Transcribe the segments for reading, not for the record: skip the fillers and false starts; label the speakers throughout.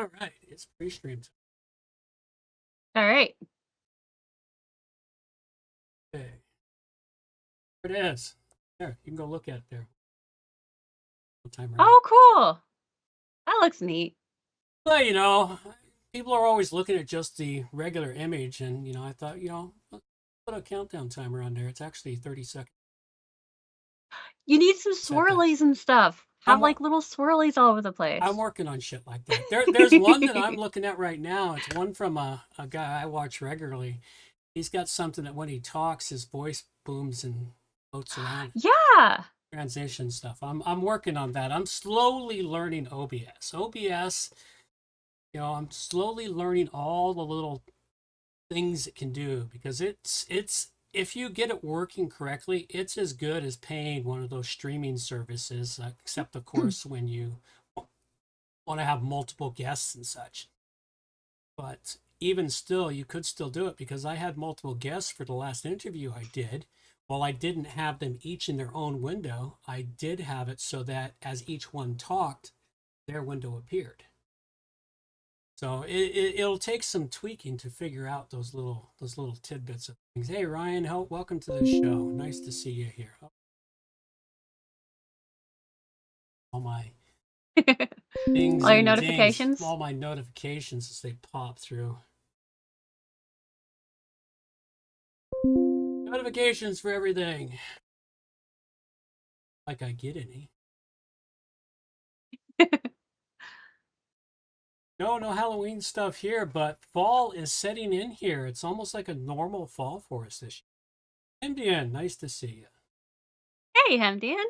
Speaker 1: All right, it's pre-stream.
Speaker 2: All right.
Speaker 1: Okay. There it is. There, you can go look at it there. Timer now.
Speaker 2: Oh, cool. That looks neat.
Speaker 1: Well, you know, people are always looking at just the regular image, and you know, I thought, you know, put a countdown timer on there. It's actually 30 seconds.
Speaker 2: You need some
Speaker 1: Set that.
Speaker 2: swirlies and stuff. Have
Speaker 1: I'm
Speaker 2: like little swirlies all over the
Speaker 1: I'm
Speaker 2: place.
Speaker 1: working on shit like that. There's one that I'm looking at right now. It's one from a guy I watch regularly. He's got something that when he talks, his voice booms and floats around.
Speaker 2: Yeah.
Speaker 1: Transition stuff. I'm working on that. I'm slowly learning OBS. OBS, you know, I'm slowly learning all the little things it can do because it's if you get it working correctly, it's as good as paying one of those streaming services, except of course when you want to have multiple guests and such. But even still, you could still do it because I had multiple guests for the last interview I did. While I didn't have them each in their own window, I did have it so that as each one talked, their window appeared. So it'll take some tweaking to figure out those little tidbits of things. Hey Ryan, welcome to the show. Nice to see you here. All my dings
Speaker 2: All your
Speaker 1: and dings,
Speaker 2: notifications.
Speaker 1: all my notifications as they pop through. Notifications for everything. Like I get any. No Halloween stuff here, but fall is setting in here. It's almost like a normal fall for us this year. Indian, nice to see you.
Speaker 2: Hey, Hemdian.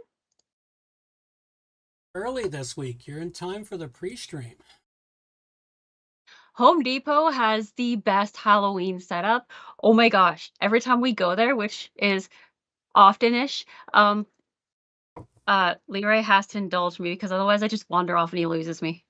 Speaker 1: Early this week, you're in time for the pre-stream.
Speaker 2: Home Depot has the best Halloween setup. Oh my gosh. Every time we go there, which is often-ish, Leroy has to indulge me because otherwise I just wander off and he loses me.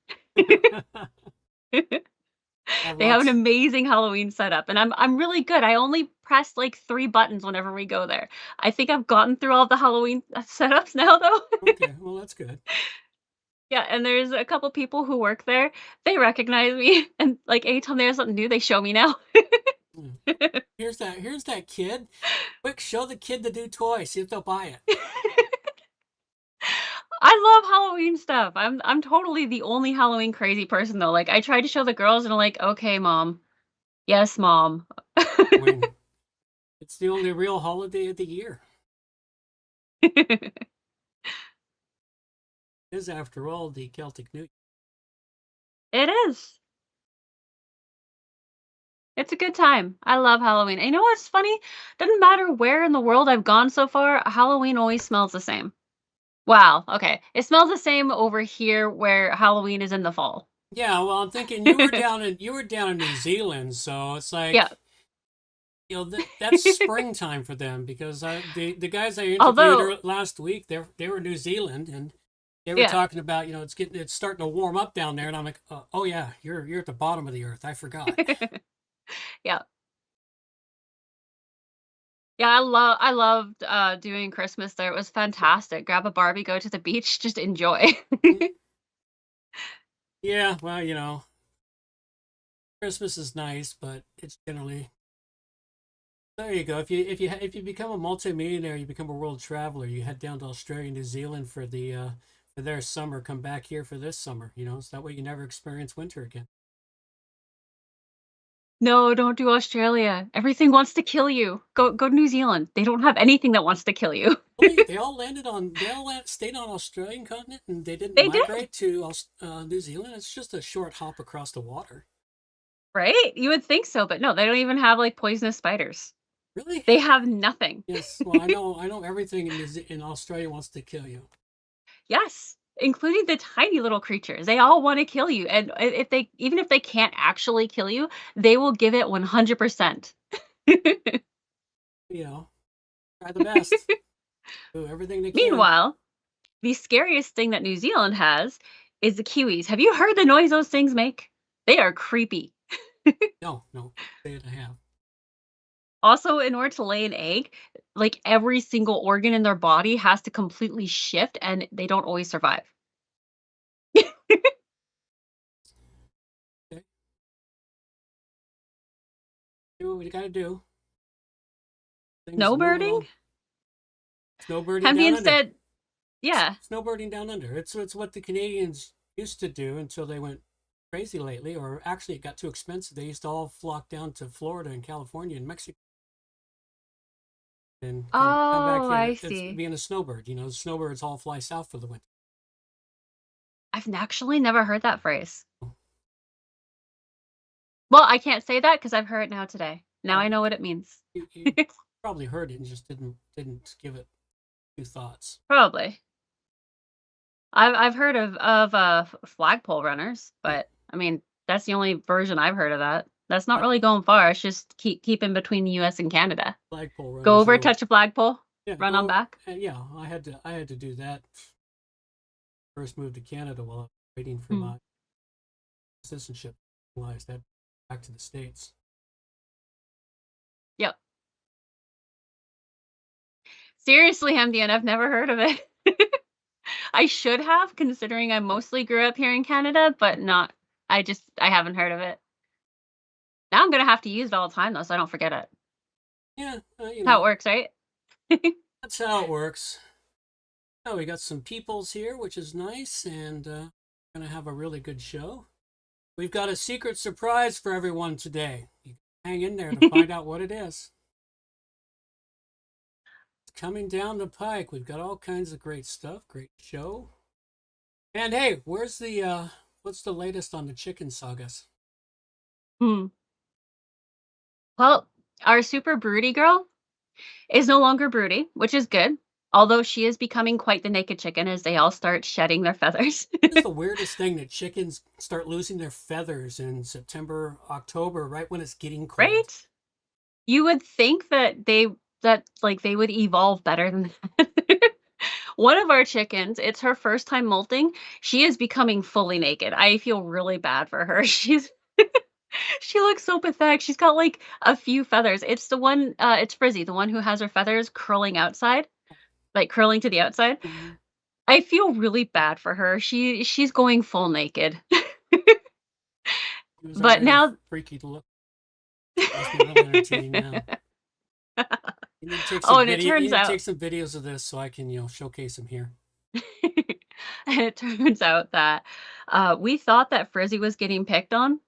Speaker 2: They have an amazing Halloween setup, and I'm really good. I only press like 3 buttons whenever we go there. I think I've gotten through all the Halloween setups now, though.
Speaker 1: Okay, well that's good.
Speaker 2: Yeah, and there's a couple people who work there. They recognize me, and like anytime there's something new, they show me now.
Speaker 1: Here's that kid. Quick, show the kid the new toy. See if they'll buy it.
Speaker 2: I love Halloween stuff. I'm totally the only Halloween crazy person though. Like I tried to show the girls, and I'm like, okay, mom. Yes, mom.
Speaker 1: It's the only real holiday of the year. It is, after all, the Celtic New Year.
Speaker 2: It is. It's a good time. I love Halloween. And you know what's funny? Doesn't matter where in the world I've gone so far, Halloween always smells the same. Wow, okay. It smells the same over here where Halloween is in the fall.
Speaker 1: Yeah, well, I'm thinking you were down in New Zealand, so it's like,
Speaker 2: Yeah.
Speaker 1: you know, that's springtime for them because the guys I interviewed
Speaker 2: Although,
Speaker 1: last week, they were New Zealand and they were
Speaker 2: yeah.
Speaker 1: talking about, you know, it's starting to warm up down there, and I'm like, oh yeah, you're at the bottom of the earth. I forgot.
Speaker 2: Yeah. Yeah, I loved doing Christmas there. It was fantastic. Grab a Barbie, go to the beach, just enjoy.
Speaker 1: Yeah, well, you know, Christmas is nice, but it's generally, there you go. If you become a multimillionaire, you become a world traveler. You head down to Australia, New Zealand for their summer. Come back here for this summer. You know, so that way you never experience winter again.
Speaker 2: No, don't do Australia. Everything wants to kill you. Go to New Zealand. They don't have anything that wants to kill you.
Speaker 1: They all stayed on Australian continent and they didn't
Speaker 2: They did.
Speaker 1: migrate to New Zealand. It's just a short hop across the water.
Speaker 2: Right? You would think so, but no, they don't even have like poisonous spiders.
Speaker 1: Really?
Speaker 2: They have nothing.
Speaker 1: Yes. Well, I know everything in Australia wants to kill you.
Speaker 2: Yes, including the tiny little creatures. They all want to kill you. And even if they can't actually kill you, they will give it 100%.
Speaker 1: You know, try the best. Do everything they can.
Speaker 2: Meanwhile, the scariest thing that New Zealand has is the kiwis. Have you heard the noise those things make? They are creepy.
Speaker 1: No, say it I have.
Speaker 2: Also, in order to lay an egg, like every single organ in their body has to completely shift and they don't always survive.
Speaker 1: do what you gotta do. Things moving
Speaker 2: Snowbirding?
Speaker 1: along. Snowbirding down
Speaker 2: Hempian
Speaker 1: under.
Speaker 2: said, yeah.
Speaker 1: Snowbirding down under. It's what the Canadians used to do until they went crazy lately, or actually it got too expensive. They used to all flock down to Florida and California and Mexico and come back
Speaker 2: Oh,
Speaker 1: here.
Speaker 2: I
Speaker 1: It's
Speaker 2: see.
Speaker 1: being a snowbird. You know, the snowbirds all fly south for the winter.
Speaker 2: I've actually never heard that phrase. Well, I can't say that because I've heard it now today. Now I
Speaker 1: Oh,
Speaker 2: know what it means.
Speaker 1: you probably heard it and just didn't give it two thoughts.
Speaker 2: Probably. I've heard of flagpole runners,
Speaker 1: Yeah,
Speaker 2: but I mean that's the only version I've heard of that. That's not really going far. It's just keep in between the U.S. and Canada.
Speaker 1: flagpole
Speaker 2: Go
Speaker 1: runners.
Speaker 2: over,
Speaker 1: Oh,
Speaker 2: touch a flagpole,
Speaker 1: yeah,
Speaker 2: run on
Speaker 1: go.
Speaker 2: back.
Speaker 1: Yeah, I had to do that. First moved to Canada while I was waiting for
Speaker 2: Hmm.
Speaker 1: my citizenship. Realized that back to the States.
Speaker 2: Yep. Seriously, Hamdian, I've never heard of it. I should have, considering I mostly grew up here in Canada, but not. I haven't heard of it. Now I'm gonna have to use it all the time though, so I don't forget it.
Speaker 1: Yeah, you
Speaker 2: That's how it
Speaker 1: know,
Speaker 2: works, right?
Speaker 1: that's how it works. Oh, we got some peoples here, which is nice, and gonna have a really good show. We've got a secret surprise for everyone today. You hang in there to find out what it is. It's coming down the pike. We've got all kinds of great stuff, great show. And hey, where's the what's the latest on the chicken sagas?
Speaker 2: Hmm. Well, our super broody girl is no longer broody, which is good. Although she is becoming quite the naked chicken as they all start shedding their feathers.
Speaker 1: It's the weirdest thing that chickens start losing their feathers in September, October, right when it's getting cold.
Speaker 2: Right? You would think that they would evolve better than that. One of our chickens, it's her first time molting. She is becoming fully naked. I feel really bad for her. She looks so pathetic. She's got like a few feathers. It's the one it's Frizzy, the one who has her feathers curling outside, like curling to the outside.
Speaker 1: Mm-hmm.
Speaker 2: I feel really bad for her. She's going full naked.
Speaker 1: It was
Speaker 2: But
Speaker 1: already
Speaker 2: now
Speaker 1: freaky to look. Must be really entertaining now. You need to take
Speaker 2: Oh,
Speaker 1: some
Speaker 2: and it
Speaker 1: video. You
Speaker 2: turns
Speaker 1: need to
Speaker 2: out
Speaker 1: take some videos of this so I can, showcase them here.
Speaker 2: it turns out that we thought that Frizzy was getting picked on.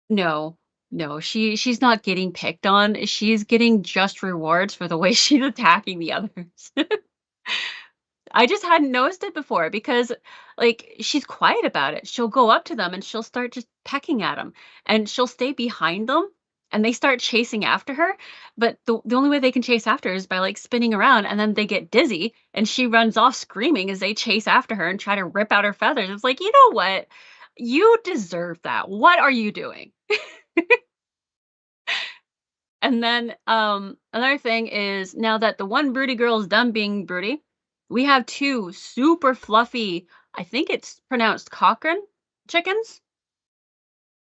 Speaker 2: No, no, she's not getting picked on. She's getting just rewards for the way she's attacking the others. I just hadn't noticed it before because, like, she's quiet about it. She'll go up to them and she'll start just pecking at them, and she'll stay behind them, and they start chasing after her. But the only way they can chase after her is by like spinning around, and then they get dizzy, and she runs off screaming as they chase after her and try to rip out her feathers. It's like, you know what? You deserve that. What are you doing? And then another thing is now that the one broody girl is done being broody, we have two super fluffy, I think it's pronounced Cochrane chickens.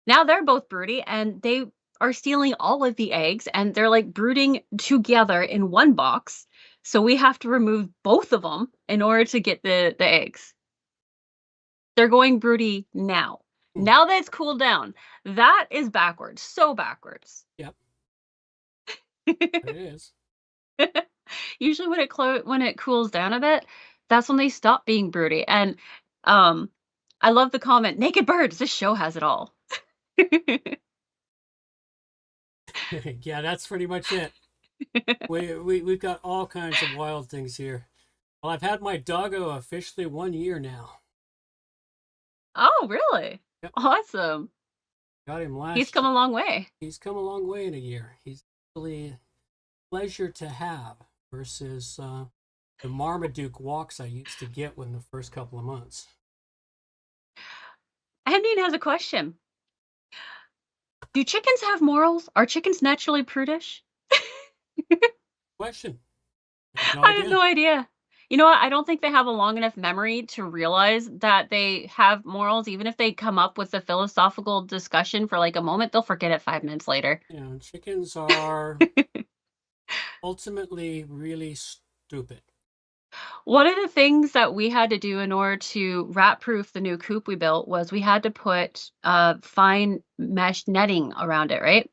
Speaker 2: Now they're both broody and they are stealing all of the eggs and they're like brooding together in one box. So we have to remove both of them in order to get the eggs. They're going broody now.
Speaker 1: Hmm.
Speaker 2: Now that it's cooled down. That is backwards. So backwards.
Speaker 1: Yep, it is.
Speaker 2: Usually when it cools down a bit, that's when they stop being broody. And um I love the comment, naked birds, this show has it all.
Speaker 1: Yeah, that's pretty much it. We've got all kinds of wild things here. Well, I've had my doggo officially 1 year now.
Speaker 2: Oh, really?
Speaker 1: Yep,
Speaker 2: Awesome.
Speaker 1: got him
Speaker 2: He's
Speaker 1: last.
Speaker 2: come a long way.
Speaker 1: He's come a long way in a year. He's really a pleasure to have versus the Marmaduke walks I used to get in the first couple of months.
Speaker 2: Hendine has a question. Do chickens have morals? Are chickens naturally prudish?
Speaker 1: Question. I have no
Speaker 2: I have
Speaker 1: idea.
Speaker 2: no idea. You know what? I don't think they have a long enough memory to realize that they have morals. Even if they come up with a philosophical discussion for like a moment, they'll forget it 5 minutes later.
Speaker 1: Chickens are ultimately really stupid.
Speaker 2: One of the things that we had to do in order to rat-proof the new coop we built was we had to put fine mesh netting around it, right?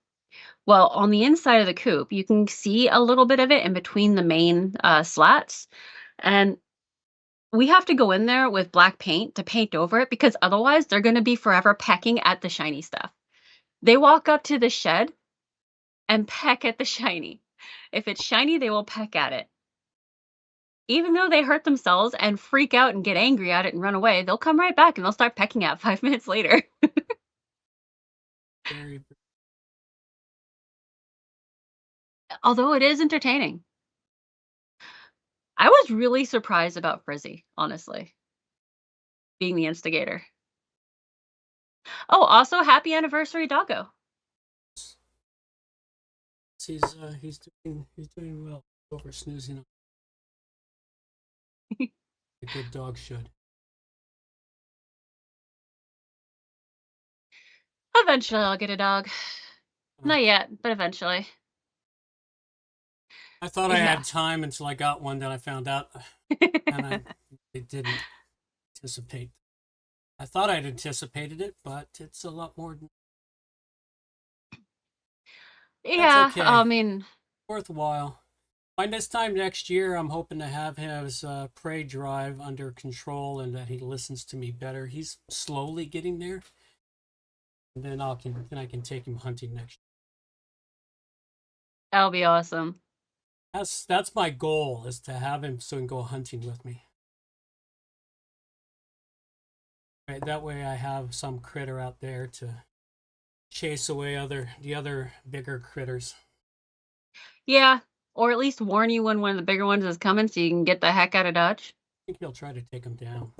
Speaker 2: Well, on the inside of the coop, you can see a little bit of it in between the main slats. And we have to go in there with black paint to paint over it because otherwise they're going to be forever pecking at the shiny stuff. They walk up to the shed and peck at the shiny. If it's shiny, they will peck at it. Even though they hurt themselves and freak out and get angry at it and run away, they'll come right back and they'll start pecking at 5 minutes later.
Speaker 1: Very.
Speaker 2: Although it is entertaining. I was really surprised about Frizzy, honestly, being the instigator. Oh, also happy anniversary, Doggo.
Speaker 1: He's doing well over snoozing on. A good dog should.
Speaker 2: Eventually I'll get a dog. Not yet, but eventually.
Speaker 1: I thought I had time until I got one, then I found out and I didn't anticipate. I thought I'd anticipated it, but it's a lot more.
Speaker 2: Yeah,
Speaker 1: okay.
Speaker 2: I mean,
Speaker 1: worthwhile. By this time next year, I'm hoping to have his prey drive under control and that he listens to me better. He's slowly getting there, and then I can take him hunting next year.
Speaker 2: That'll be awesome.
Speaker 1: That's my goal, is to have him so he can go hunting with me. Right, that way I have some critter out there to chase away the other bigger critters.
Speaker 2: Yeah, or at least warn you when one of the bigger ones is coming so you can get the heck out of Dodge.
Speaker 1: I think he'll try to take him down.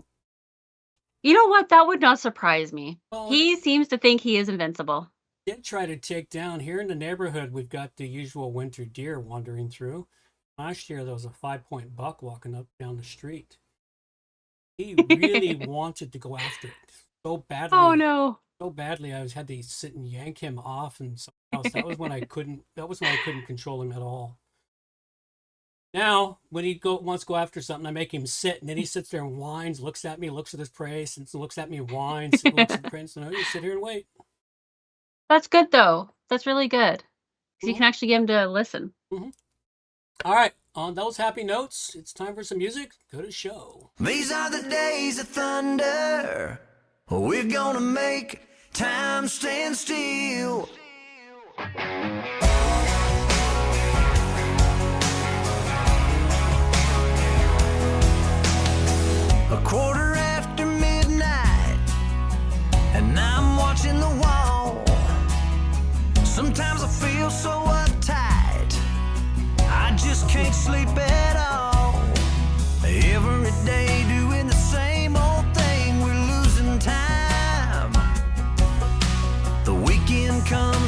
Speaker 2: You know what? That would not surprise me.
Speaker 1: Well,
Speaker 2: he seems to think he is invincible.
Speaker 1: Did try to take down here in the neighborhood. We've got the usual winter deer wandering through. Last year there was a 5-point buck walking up down the street. He really wanted to go after it so badly.
Speaker 2: Oh no!
Speaker 1: So badly, I had to sit and yank him off and something else. That was when I couldn't. That was when I couldn't control him at all. Now, when he wants to go after something, I make him sit, and then he sits there and whines, looks at me, looks at his prey, looks at me and whines, looks at the prey, and so you sit here and wait.
Speaker 2: That's good though. That's really good. Because you can actually get him to listen.
Speaker 1: All right, on those happy notes, it's time for some music. Go to the show.
Speaker 3: These are the days of thunder. We're gonna make time stand still. A quarter after midnight, and I'm watching the wall. Sometimes I feel so uptight, I just can't sleep at all. Every day doing the same old thing, we're losing time. The weekend comes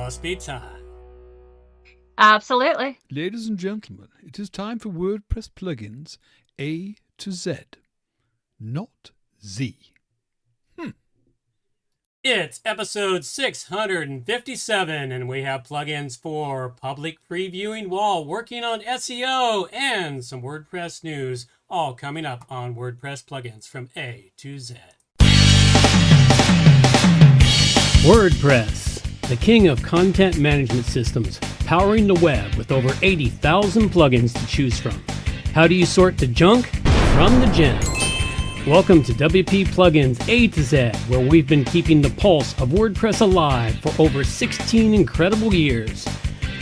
Speaker 1: must be time.
Speaker 2: Absolutely.
Speaker 4: Ladies and gentlemen, it is time for WordPress Plugins A to Z, not Z.
Speaker 1: It's episode 657, and we have plugins for public previewing while working on SEO and some WordPress news, all coming up on WordPress Plugins from A to Z. WordPress, the king of content management systems, powering the web with over 80,000 plugins to choose from. How do you sort the junk from the gems? Welcome to WP Plugins A to Z, where we've been keeping the pulse of WordPress alive for over 16 incredible years.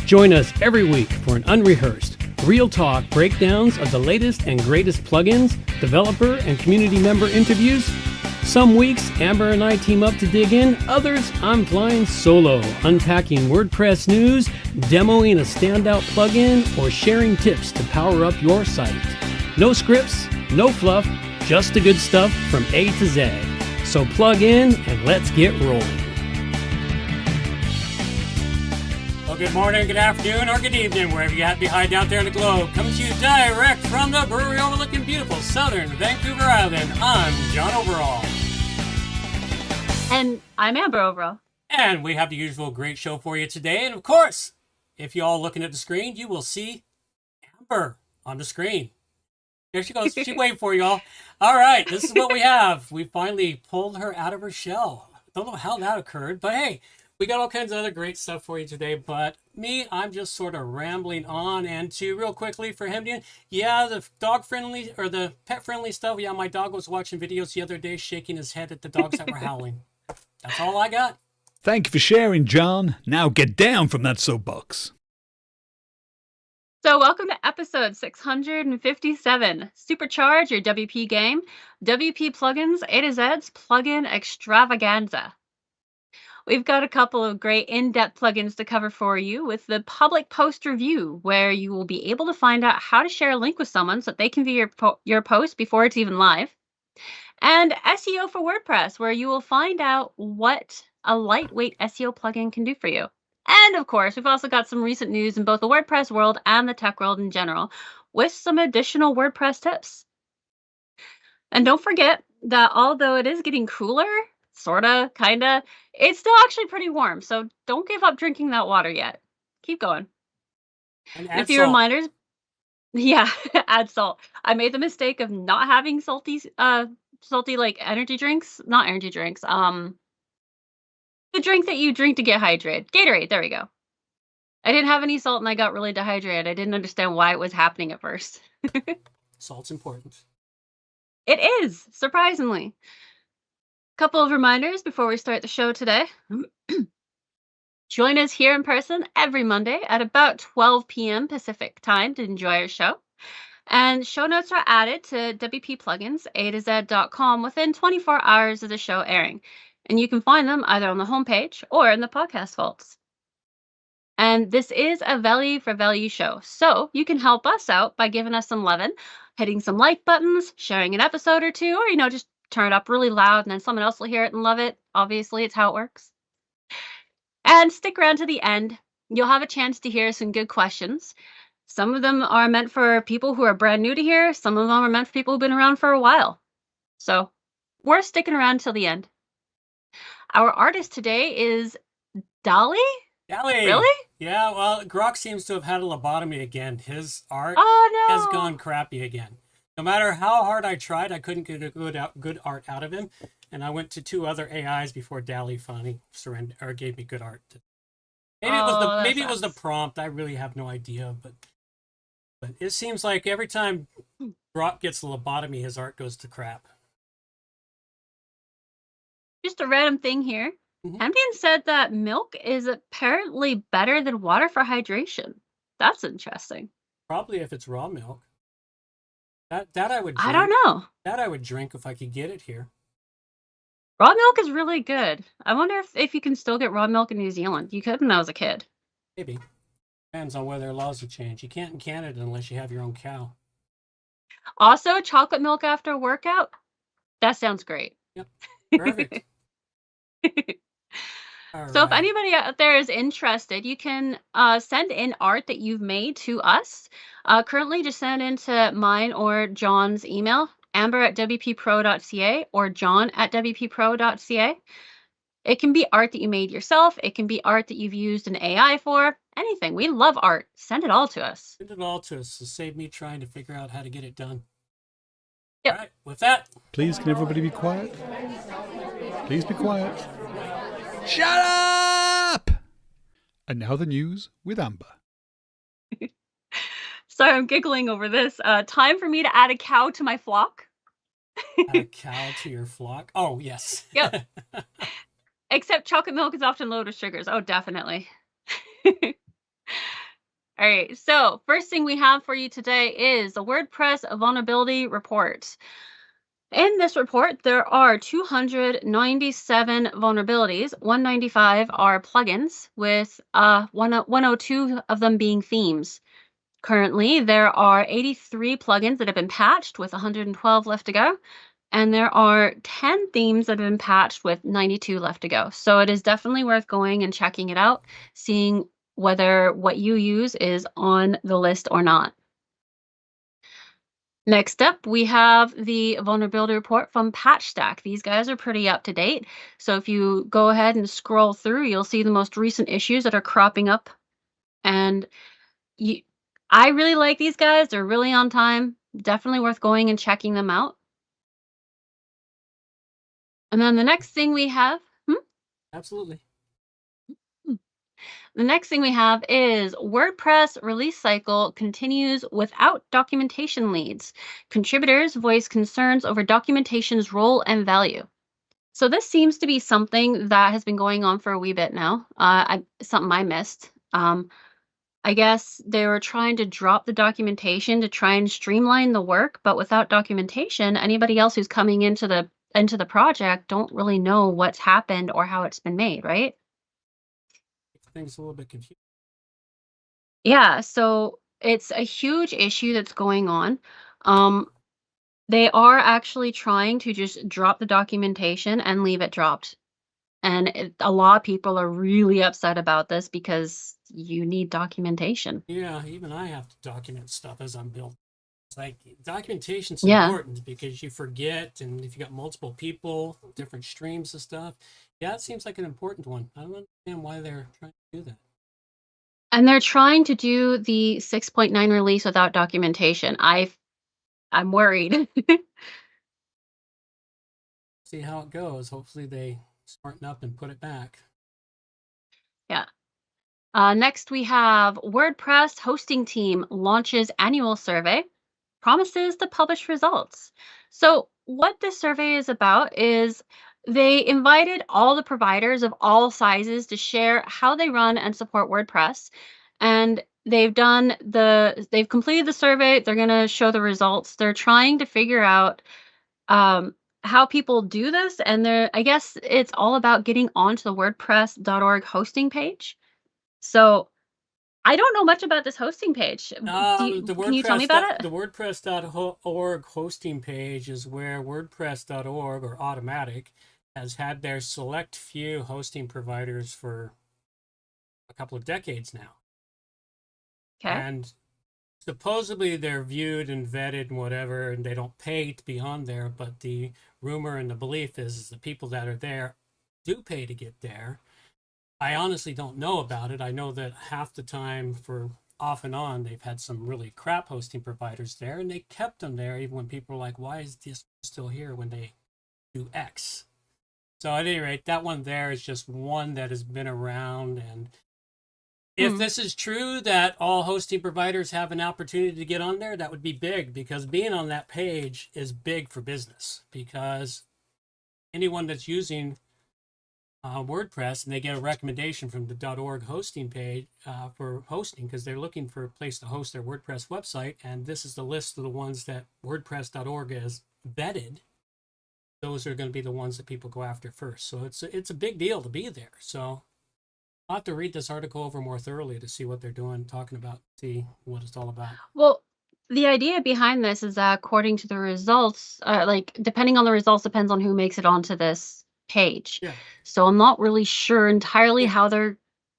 Speaker 1: Join us every week for an unrehearsed, real talk breakdowns of the latest and greatest plugins, developer and community member interviews. Some weeks, Amber and I team up to dig in. Others, I'm flying solo, unpacking WordPress news, demoing a standout plugin, or sharing tips to power up your site. No scripts, no fluff, just the good stuff from A to Z. So plug in and let's get rolling. Well, good morning, good afternoon, or good evening, wherever you happen to hide out there in the globe. Coming to you direct from the brewery overlooking beautiful southern Vancouver Island. I'm John Overall.
Speaker 2: And I'm Amber Overall.
Speaker 1: And we have the usual great show for you today. And of course, if you're all looking at the screen, you will see Amber on the screen. There she goes. She's waiting for you all. All right, this is what we have. We finally pulled her out of her shell. Don't know how that occurred, but hey, we got all kinds of other great stuff for you today. But me, I'm just sort of rambling on. And to real quickly for him, yeah, the dog-friendly or the pet-friendly stuff. Yeah, my dog was watching videos the other day, shaking his head at the dogs that were howling. That's all I got.
Speaker 4: Thank you for sharing, John. Now get down from that soapbox.
Speaker 2: So welcome to episode 657, Supercharge, your WP game, WP Plugins A to Z's plugin Extravaganza. We've got a couple of great in-depth plugins to cover for you with the public post review, where you will be able to find out how to share a link with someone so that they can view your post before it's even live. And SEO for WordPress, where you will find out what a lightweight SEO plugin can do for you. And of course, we've also got some recent news in both the WordPress world and the tech world in general, with some additional WordPress tips. And don't forget that although it is getting cooler, sorta, kinda, it's still actually pretty warm. So don't give up drinking that water yet. Keep going.
Speaker 1: And
Speaker 2: A few reminders. Yeah, add salt. I made the mistake of not having salty like energy drinks. Not energy drinks. The drink that you drink to get hydrated. Gatorade, there we go. I didn't have any salt and I got really dehydrated. I didn't understand why it was happening at first.
Speaker 1: Salt's important.
Speaker 2: It is, surprisingly. Couple of reminders before we start the show today. Join us here in person every Monday at about 12 p.m. Pacific time to enjoy our show. And show notes are added to WP Plugins A to Z.com within 24 hours of the show airing. And you can find them either on the homepage or in the podcast vaults. And this is a value for value show. So you can help us out by giving us some lovin', hitting some like buttons, sharing an episode or two, or, just turn it up really loud and then someone else will hear it and love it. Obviously, it's how it works. And stick around to the end. You'll have a chance to hear some good questions. Some of them are meant for people who are brand new to here. Some of them are meant for people who've been around for a while. So we're sticking around till the end. Our artist today is Dolly.
Speaker 1: Dolly.
Speaker 2: Really?
Speaker 1: Yeah, well, Grok seems to have had a lobotomy again. His art has gone crappy again. No matter how hard I tried, I couldn't get a good art out of him. And I went to 2 other AIs before Dolly finally surrendered or gave me good art. Maybe it was the prompt. I really have no idea, but it seems like every time Grok gets a lobotomy, his art goes to crap.
Speaker 2: Just a random thing here.
Speaker 1: Mhm.
Speaker 2: Ambien said that milk is apparently better than water for hydration. That's interesting.
Speaker 1: Probably if it's raw milk. That I would drink.
Speaker 2: I don't know.
Speaker 1: That I would drink if I could get it here.
Speaker 2: Raw milk is really good. I wonder if you can still get raw milk in New Zealand. You couldn't when I was a kid.
Speaker 1: Maybe. Depends on whether laws have changed. You can't in Canada unless you have your own cow.
Speaker 2: Also, chocolate milk after a workout. That sounds great.
Speaker 1: Yep. Perfect.
Speaker 2: So if
Speaker 1: right.
Speaker 2: anybody out there is interested, you can send in art that you've made to us. Currently, just send it into mine or John's email, amber@wppro.ca or john@wppro.ca. It can be art that you made yourself. It can be art that you've used an AI for. Anything. We love art. Send it all to us.
Speaker 1: Send it all to us to save me trying to figure out how to get it done.
Speaker 2: Yep.
Speaker 1: All right, with that.
Speaker 4: Please, can everybody be quiet? Please be quiet. Shut up! And now the news with Amber.
Speaker 2: Sorry, I'm giggling over this. Time for me to add a cow to my flock.
Speaker 1: Add a cow to your flock. Oh, yes.
Speaker 2: Yep. Except chocolate milk is often loaded with sugars. Oh, definitely. All right, so first thing we have for you today is the WordPress vulnerability report. In this report, there are 297 vulnerabilities. 195 are plugins, with 102 of them being themes. Currently, there are 83 plugins that have been patched, with 112 left to go. And there are 10 themes that have been patched, with 92 left to go. So it is definitely worth going and checking it out, seeing whether what you use is on the list or not. Next up, we have the vulnerability report from PatchStack. These guys are pretty up to date. So if you go ahead and scroll through, you'll see the most recent issues that are cropping up. And I really like these guys. They're really on time. Definitely worth going and checking them out. And then the next thing we have,
Speaker 1: Absolutely.
Speaker 2: the next thing we have is WordPress release cycle continues without documentation leads. Contributors voice concerns over documentation's role and value. So this seems to be something that has been going on for a wee bit now. Something I missed. I guess they were trying to drop the documentation to try and streamline the work, but without documentation, anybody else who's coming into the project don't really know what's happened or how it's been made, right?
Speaker 1: Things a little bit confusing.
Speaker 2: Yeah, so it's a huge issue that's going on. They are actually trying to just drop the documentation and leave it dropped. And a lot of people are really upset about this because you need documentation.
Speaker 1: Yeah, even I have to document stuff as I'm building. It's like documentation's
Speaker 2: Yeah.
Speaker 1: important because you forget, and if you got multiple people, different streams of stuff, yeah, it seems like an important one. I don't understand why they're trying to do that.
Speaker 2: And they're trying to do the 6.9 release without documentation. I'm worried.
Speaker 1: See how it goes. Hopefully they smarten up and put it back.
Speaker 2: Yeah. Next, we have WordPress hosting team launches annual survey, promises to publish results. So what this survey is about is they invited all the providers of all sizes to share how they run and support WordPress. And they've completed the survey. They're going to show the results. They're trying to figure out how people do this. And I guess it's all about getting onto the WordPress.org hosting page. So I don't know much about this hosting page. Can you tell me about it?
Speaker 1: The WordPress.org hosting page is where WordPress.org or Automatic has had their select few hosting providers for a couple of decades now.
Speaker 2: Okay.
Speaker 1: And supposedly they're viewed and vetted and whatever, and they don't pay to be on there. But the rumor and the belief is the people that are there do pay to get there. I honestly don't know about it. I know that half the time, for off and on, they've had some really crap hosting providers there, and they kept them there even when people were like, why is this still here when they do X? So at any rate, that one there is just one that has been around. And if this is true, that all hosting providers have an opportunity to get on there, that would be big, because being on that page is big for business, because anyone that's using WordPress and they get a recommendation from the .org hosting page for hosting, because they're looking for a place to host their WordPress website, and this is the list of the ones that WordPress.org has vetted. Those are going to be the ones that people go after first. So it's a big deal to be there. So I'll have to read this article over more thoroughly to see what they're doing, talking about, see what it's all about.
Speaker 2: Well, the idea behind this is that according to the results, depending on the results, depends on who makes it onto this page.
Speaker 1: Yeah.
Speaker 2: So I'm not really sure entirely
Speaker 1: Yeah.
Speaker 2: how they're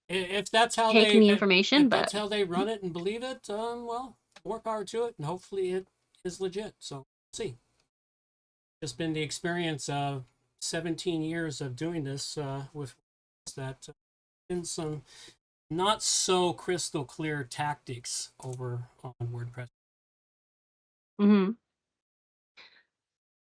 Speaker 1: If that's how
Speaker 2: taking the
Speaker 1: they
Speaker 2: information,
Speaker 1: if
Speaker 2: but
Speaker 1: that's how they run it and believe it, well, more power to it, and hopefully it is legit. So we'll see. Just been the experience of 17 years of doing this with that been some not so crystal clear tactics over on WordPress.
Speaker 2: mhm.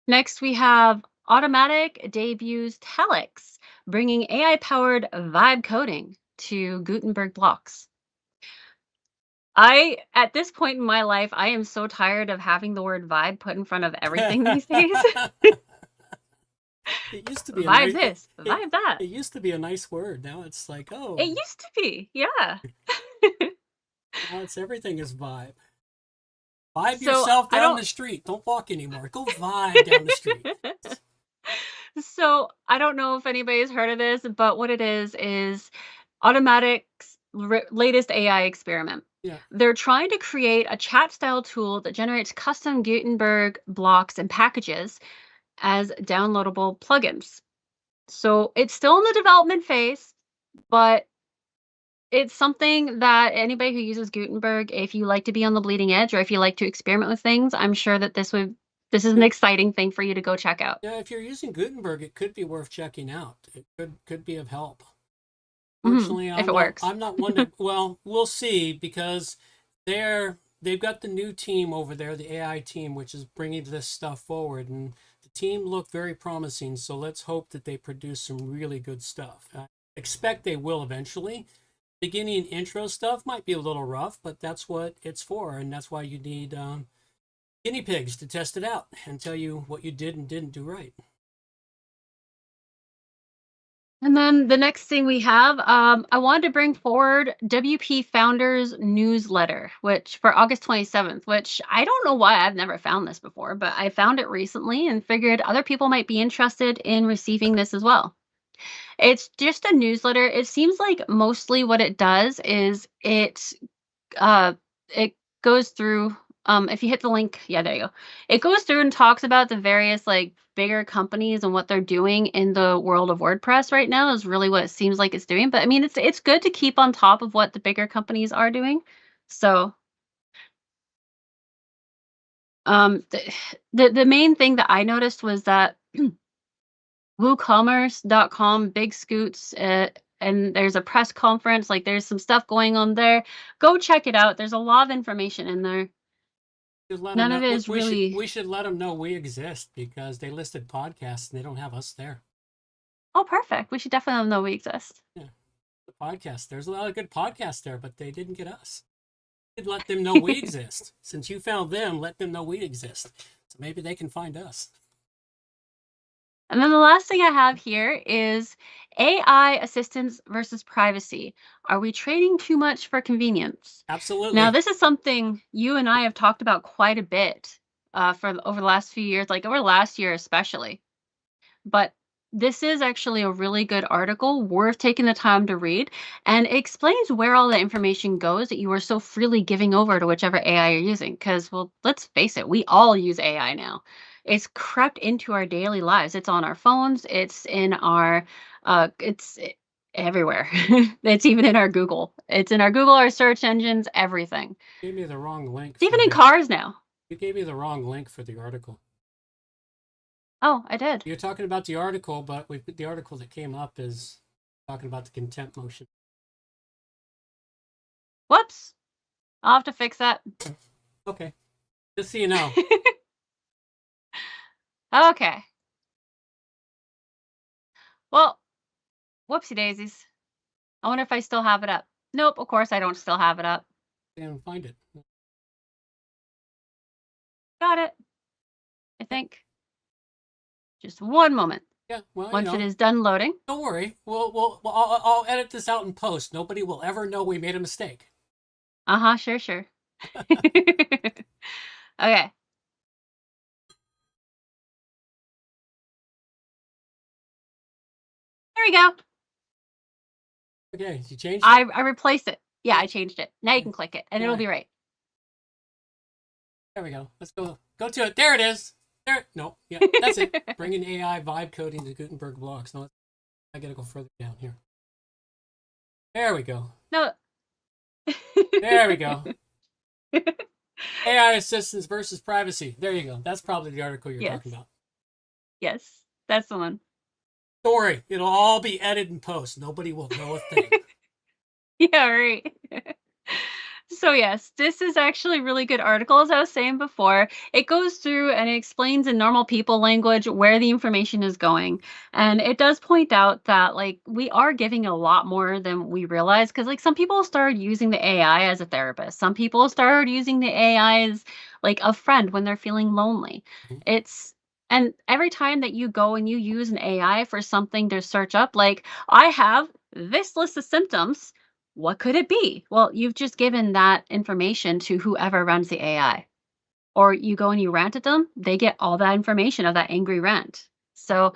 Speaker 2: Next, we have Automatic debuts Telex, bringing AI-powered vibe coding to Gutenberg blocks. At this point in my life, I am so tired of having the word vibe put in front of everything these days.
Speaker 1: It used to be a
Speaker 2: Vibe
Speaker 1: nice
Speaker 2: this, vibe that.
Speaker 1: it used to be a nice word. Now it's like,
Speaker 2: It
Speaker 1: oh,
Speaker 2: used to be, yeah.
Speaker 1: now it's everything is vibe. Vibe
Speaker 2: So
Speaker 1: yourself
Speaker 2: I
Speaker 1: down
Speaker 2: don't.
Speaker 1: the street. Don't walk anymore. Go vibe down the street.
Speaker 2: So I don't know if anybody's heard of this, but what it is Automatic's latest AI experiment.
Speaker 1: Yeah.
Speaker 2: They're trying to create a chat style tool that generates custom Gutenberg blocks and packages as downloadable plugins. So it's still in the development phase, but it's something that anybody who uses Gutenberg, if you like to be on the bleeding edge or if you like to experiment with things, I'm sure that this is an exciting thing for you to go check out.
Speaker 1: Yeah, if you're using Gutenberg, it could be worth checking out. It could be of help.
Speaker 2: Mhm,
Speaker 1: Fortunately,
Speaker 2: if it works.
Speaker 1: I'm not one to. Well, we'll see, because they've got the new team over there, the AI team, which is bringing this stuff forward, and the team looked very promising. So let's hope that they produce some really good stuff. I expect they will eventually. Beginning intro stuff might be a little rough, but that's what it's for, and that's why you need guinea pigs to test it out and tell you what you did and didn't do right.
Speaker 2: And then the next thing we have, I wanted to bring forward WP Founders newsletter, which for August 27th, which I don't know why I've never found this before, but I found it recently and figured other people might be interested in receiving this as well. It's just a newsletter. It seems like mostly what it does is it goes through, if you hit the link, yeah, there you go. It goes through and talks about the various like bigger companies and what they're doing in the world of WordPress right now is really what it seems like it's doing. But I mean, it's good to keep on top of what the bigger companies are doing. So the main thing that I noticed was that WooCommerce.com, Big Scoots, and there's a press conference. Like there's some stuff going on there. Go check it out. There's a lot of information in there. None of it is really.
Speaker 1: We should let them know we exist, because they listed podcasts and they don't have us there.
Speaker 2: Oh, perfect. We should definitely let them know we exist.
Speaker 1: Yeah, the podcast. There's a lot of good podcasts there, but they didn't get us. We'd let them know we exist. Since you found them, let them know we exist. So maybe they can find us.
Speaker 2: And then the last thing I have here is AI assistance versus privacy. Are we trading too much for convenience?
Speaker 1: Absolutely.
Speaker 2: Now, this is something you and I have talked about quite a bit over the last few years, like over last year especially. But this is actually a really good article, worth taking the time to read, and it explains where all the information goes that you are so freely giving over to whichever AI you're using. Because, well, let's face it, we all use AI now. It's crept into our daily lives. It's on our phones. It's in our, everywhere. It's even in our Google. It's in our Google, our search engines, everything.
Speaker 1: You gave me the wrong link.
Speaker 2: It's even in cars now.
Speaker 1: You gave me the wrong link for the article.
Speaker 2: Oh, I did.
Speaker 1: You're talking about the article, but the article that came up is talking about the contempt motion.
Speaker 2: Whoops. I'll have to fix that.
Speaker 1: Okay. Just so you know.
Speaker 2: Okay. Well, whoopsie daisies. I wonder if I still have it up. Nope, of course I don't still have it up.
Speaker 1: And find it.
Speaker 2: Got it. I think. Just one moment.
Speaker 1: Yeah, well,
Speaker 2: Once it is done loading.
Speaker 1: Don't worry. I'll edit this out in post. Nobody will ever know we made a mistake.
Speaker 2: Uh-huh, sure. Okay. There we go.
Speaker 1: Okay, you changed it?
Speaker 2: I replaced it. Yeah, I changed it. Now you can click it, and it'll be right.
Speaker 1: There we go. Let's go to it. There it is. There, no, yeah, that's it. Bringing AI vibe coding to Gutenberg blocks. No, I gotta go further down here. There we go.
Speaker 2: No.
Speaker 1: There we go. AI assistance versus privacy. There you go. That's probably the article you're
Speaker 2: Yes.
Speaker 1: talking about.
Speaker 2: Yes, that's the one.
Speaker 1: Don't worry, it'll all be edited in post. Nobody will know a thing.
Speaker 2: Yeah, right. So yes, this is actually a really good article, as I was saying before. It goes through and it explains in normal people language where the information is going. And it does point out that like we are giving a lot more than we realize, because like some people started using the AI as a therapist. Some people started using the AI as like a friend when they're feeling lonely.
Speaker 1: Mhm.
Speaker 2: It's and every time that you go and you use an AI for something to search up, like I have this list of symptoms, what could it be? Well, you've just given that information to whoever runs the AI. Or you go and you rant at them, they get all that information of that angry rant. So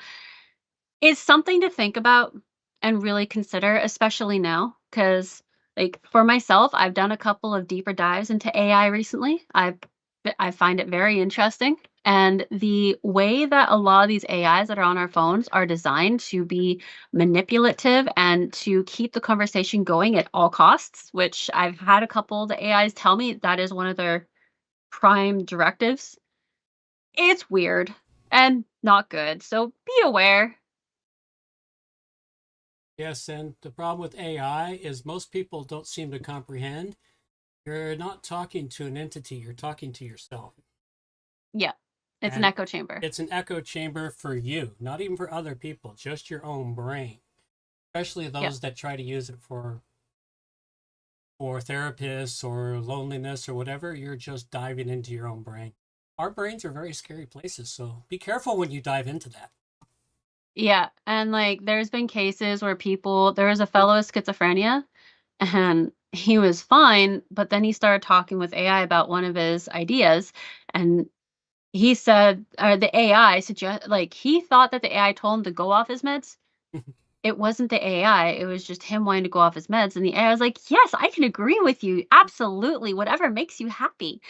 Speaker 2: it's something to think about and really consider, especially now, because like for myself, I've done a couple of deeper dives into AI recently. I find it very interesting. And the way that a lot of these AIs that are on our phones are designed to be manipulative and to keep the conversation going at all costs, which I've had a couple of the AIs tell me that is one of their prime directives. It's weird and not good. So be aware.
Speaker 1: Yes, and the problem with AI is most people don't seem to comprehend. You're not talking to an entity, you're talking to yourself.
Speaker 2: Yeah, it's an
Speaker 1: And
Speaker 2: echo chamber.
Speaker 1: it's an echo chamber for you, not even for other people, just your own brain. Especially those that try to use it for therapists or loneliness or whatever, you're just diving into your own brain. Our brains are very scary places, so be careful when you dive into that.
Speaker 2: Yeah, and like there's been cases where there was a fellow with schizophrenia and he was fine, but then he started talking with AI about one of his ideas, and he said, the AI suggest like he thought that the AI told him to go off his meds. It wasn't the AI, it was just him wanting to go off his meds, and the AI was like, "Yes, I can agree with you. Absolutely, whatever makes you happy."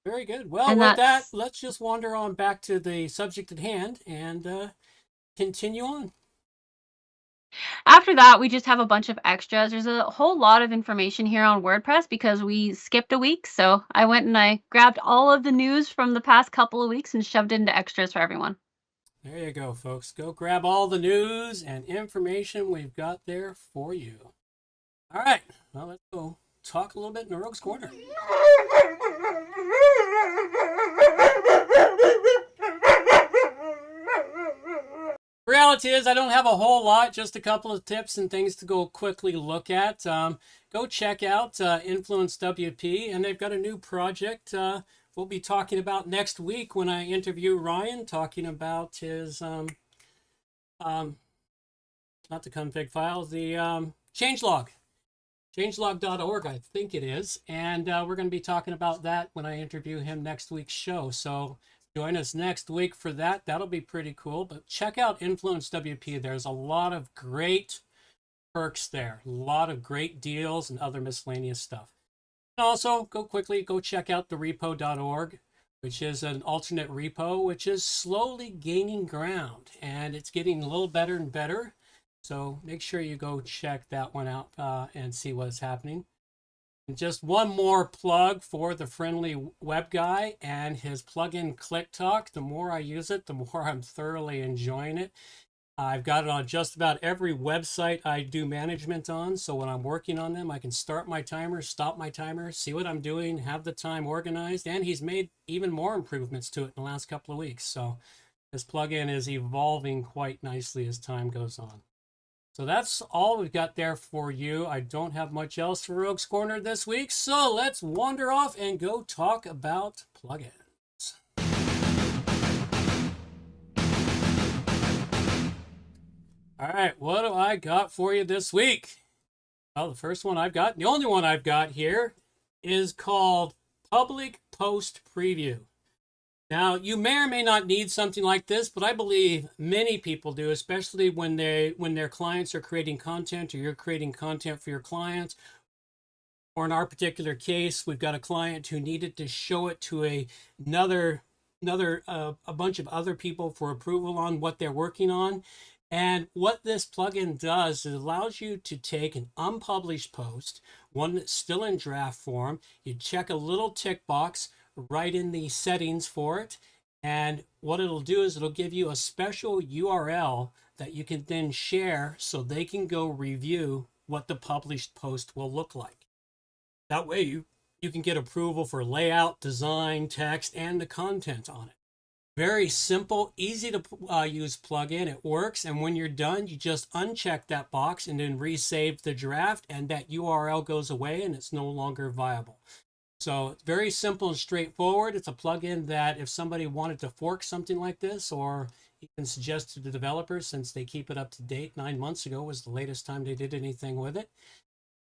Speaker 1: Very good. Well,
Speaker 2: And
Speaker 1: with that,
Speaker 2: that's
Speaker 1: let's just wander on back to the subject at hand and continue on.
Speaker 2: After that, we just have a bunch of extras. There's a whole lot of information here on WordPress because we skipped a week. So I went and I grabbed all of the news from the past couple of weeks and shoved it into extras for everyone.
Speaker 1: There you go, folks. Go grab all the news and information we've got there for you. All right. Well, let's go talk a little bit in the Rogue's Corner. Reality is I don't have a whole lot, just a couple of tips and things to go quickly look at. Go check out Influence WP, and they've got a new project we'll be talking about next week when I interview Ryan, talking about his not the config file, the changelog. Changelog.org, I think it is. And we're going to be talking about that when I interview him next week's show. So join us next week for that. That'll be pretty cool. But check out Influence WP. There's a lot of great perks there, a lot of great deals and other miscellaneous stuff. And also, go check out the repo.org, which is an alternate repo, which is slowly gaining ground. And it's getting a little better and better. So make sure you go check that one out and see what's happening. And just one more plug for the friendly web guy and his plugin ClickTalk. The more I use it, the more I'm thoroughly enjoying it. I've got it on just about every website I do management on. So when I'm working on them, I can start my timer, stop my timer, see what I'm doing, have the time organized. And he's made even more improvements to it in the last couple of weeks. So this plugin is evolving quite nicely as time goes on. So that's all we've got there for you. I don't have much else for Rogue's Corner this week, so let's wander off and go talk about plugins. All right, what do I got for you this week? Well, the first one I've got, the only one I've got here, is called Public Post Preview. Now, you may or may not need something like this, but I believe many people do, especially when their clients are creating content or you're creating content for your clients. Or in our particular case, we've got a client who needed to show it to another a bunch of other people for approval on what they're working on. And what this plugin does is it allows you to take an unpublished post, one that's still in draft form. You check a little tick box right in the settings for it. And what it'll do is it'll give you a special URL that you can then share so they can go review what the published post will look like. That way you can get approval for layout, design, text, and the content on it. Very simple, easy to use plugin. It works, and when you're done, you just uncheck that box and then resave the draft, and that URL goes away and it's no longer viable. So it's very simple and straightforward. It's a plugin that if somebody wanted to fork something like this, or you can suggest to the developers, since they keep it up to date, 9 months ago was the latest time they did anything with it.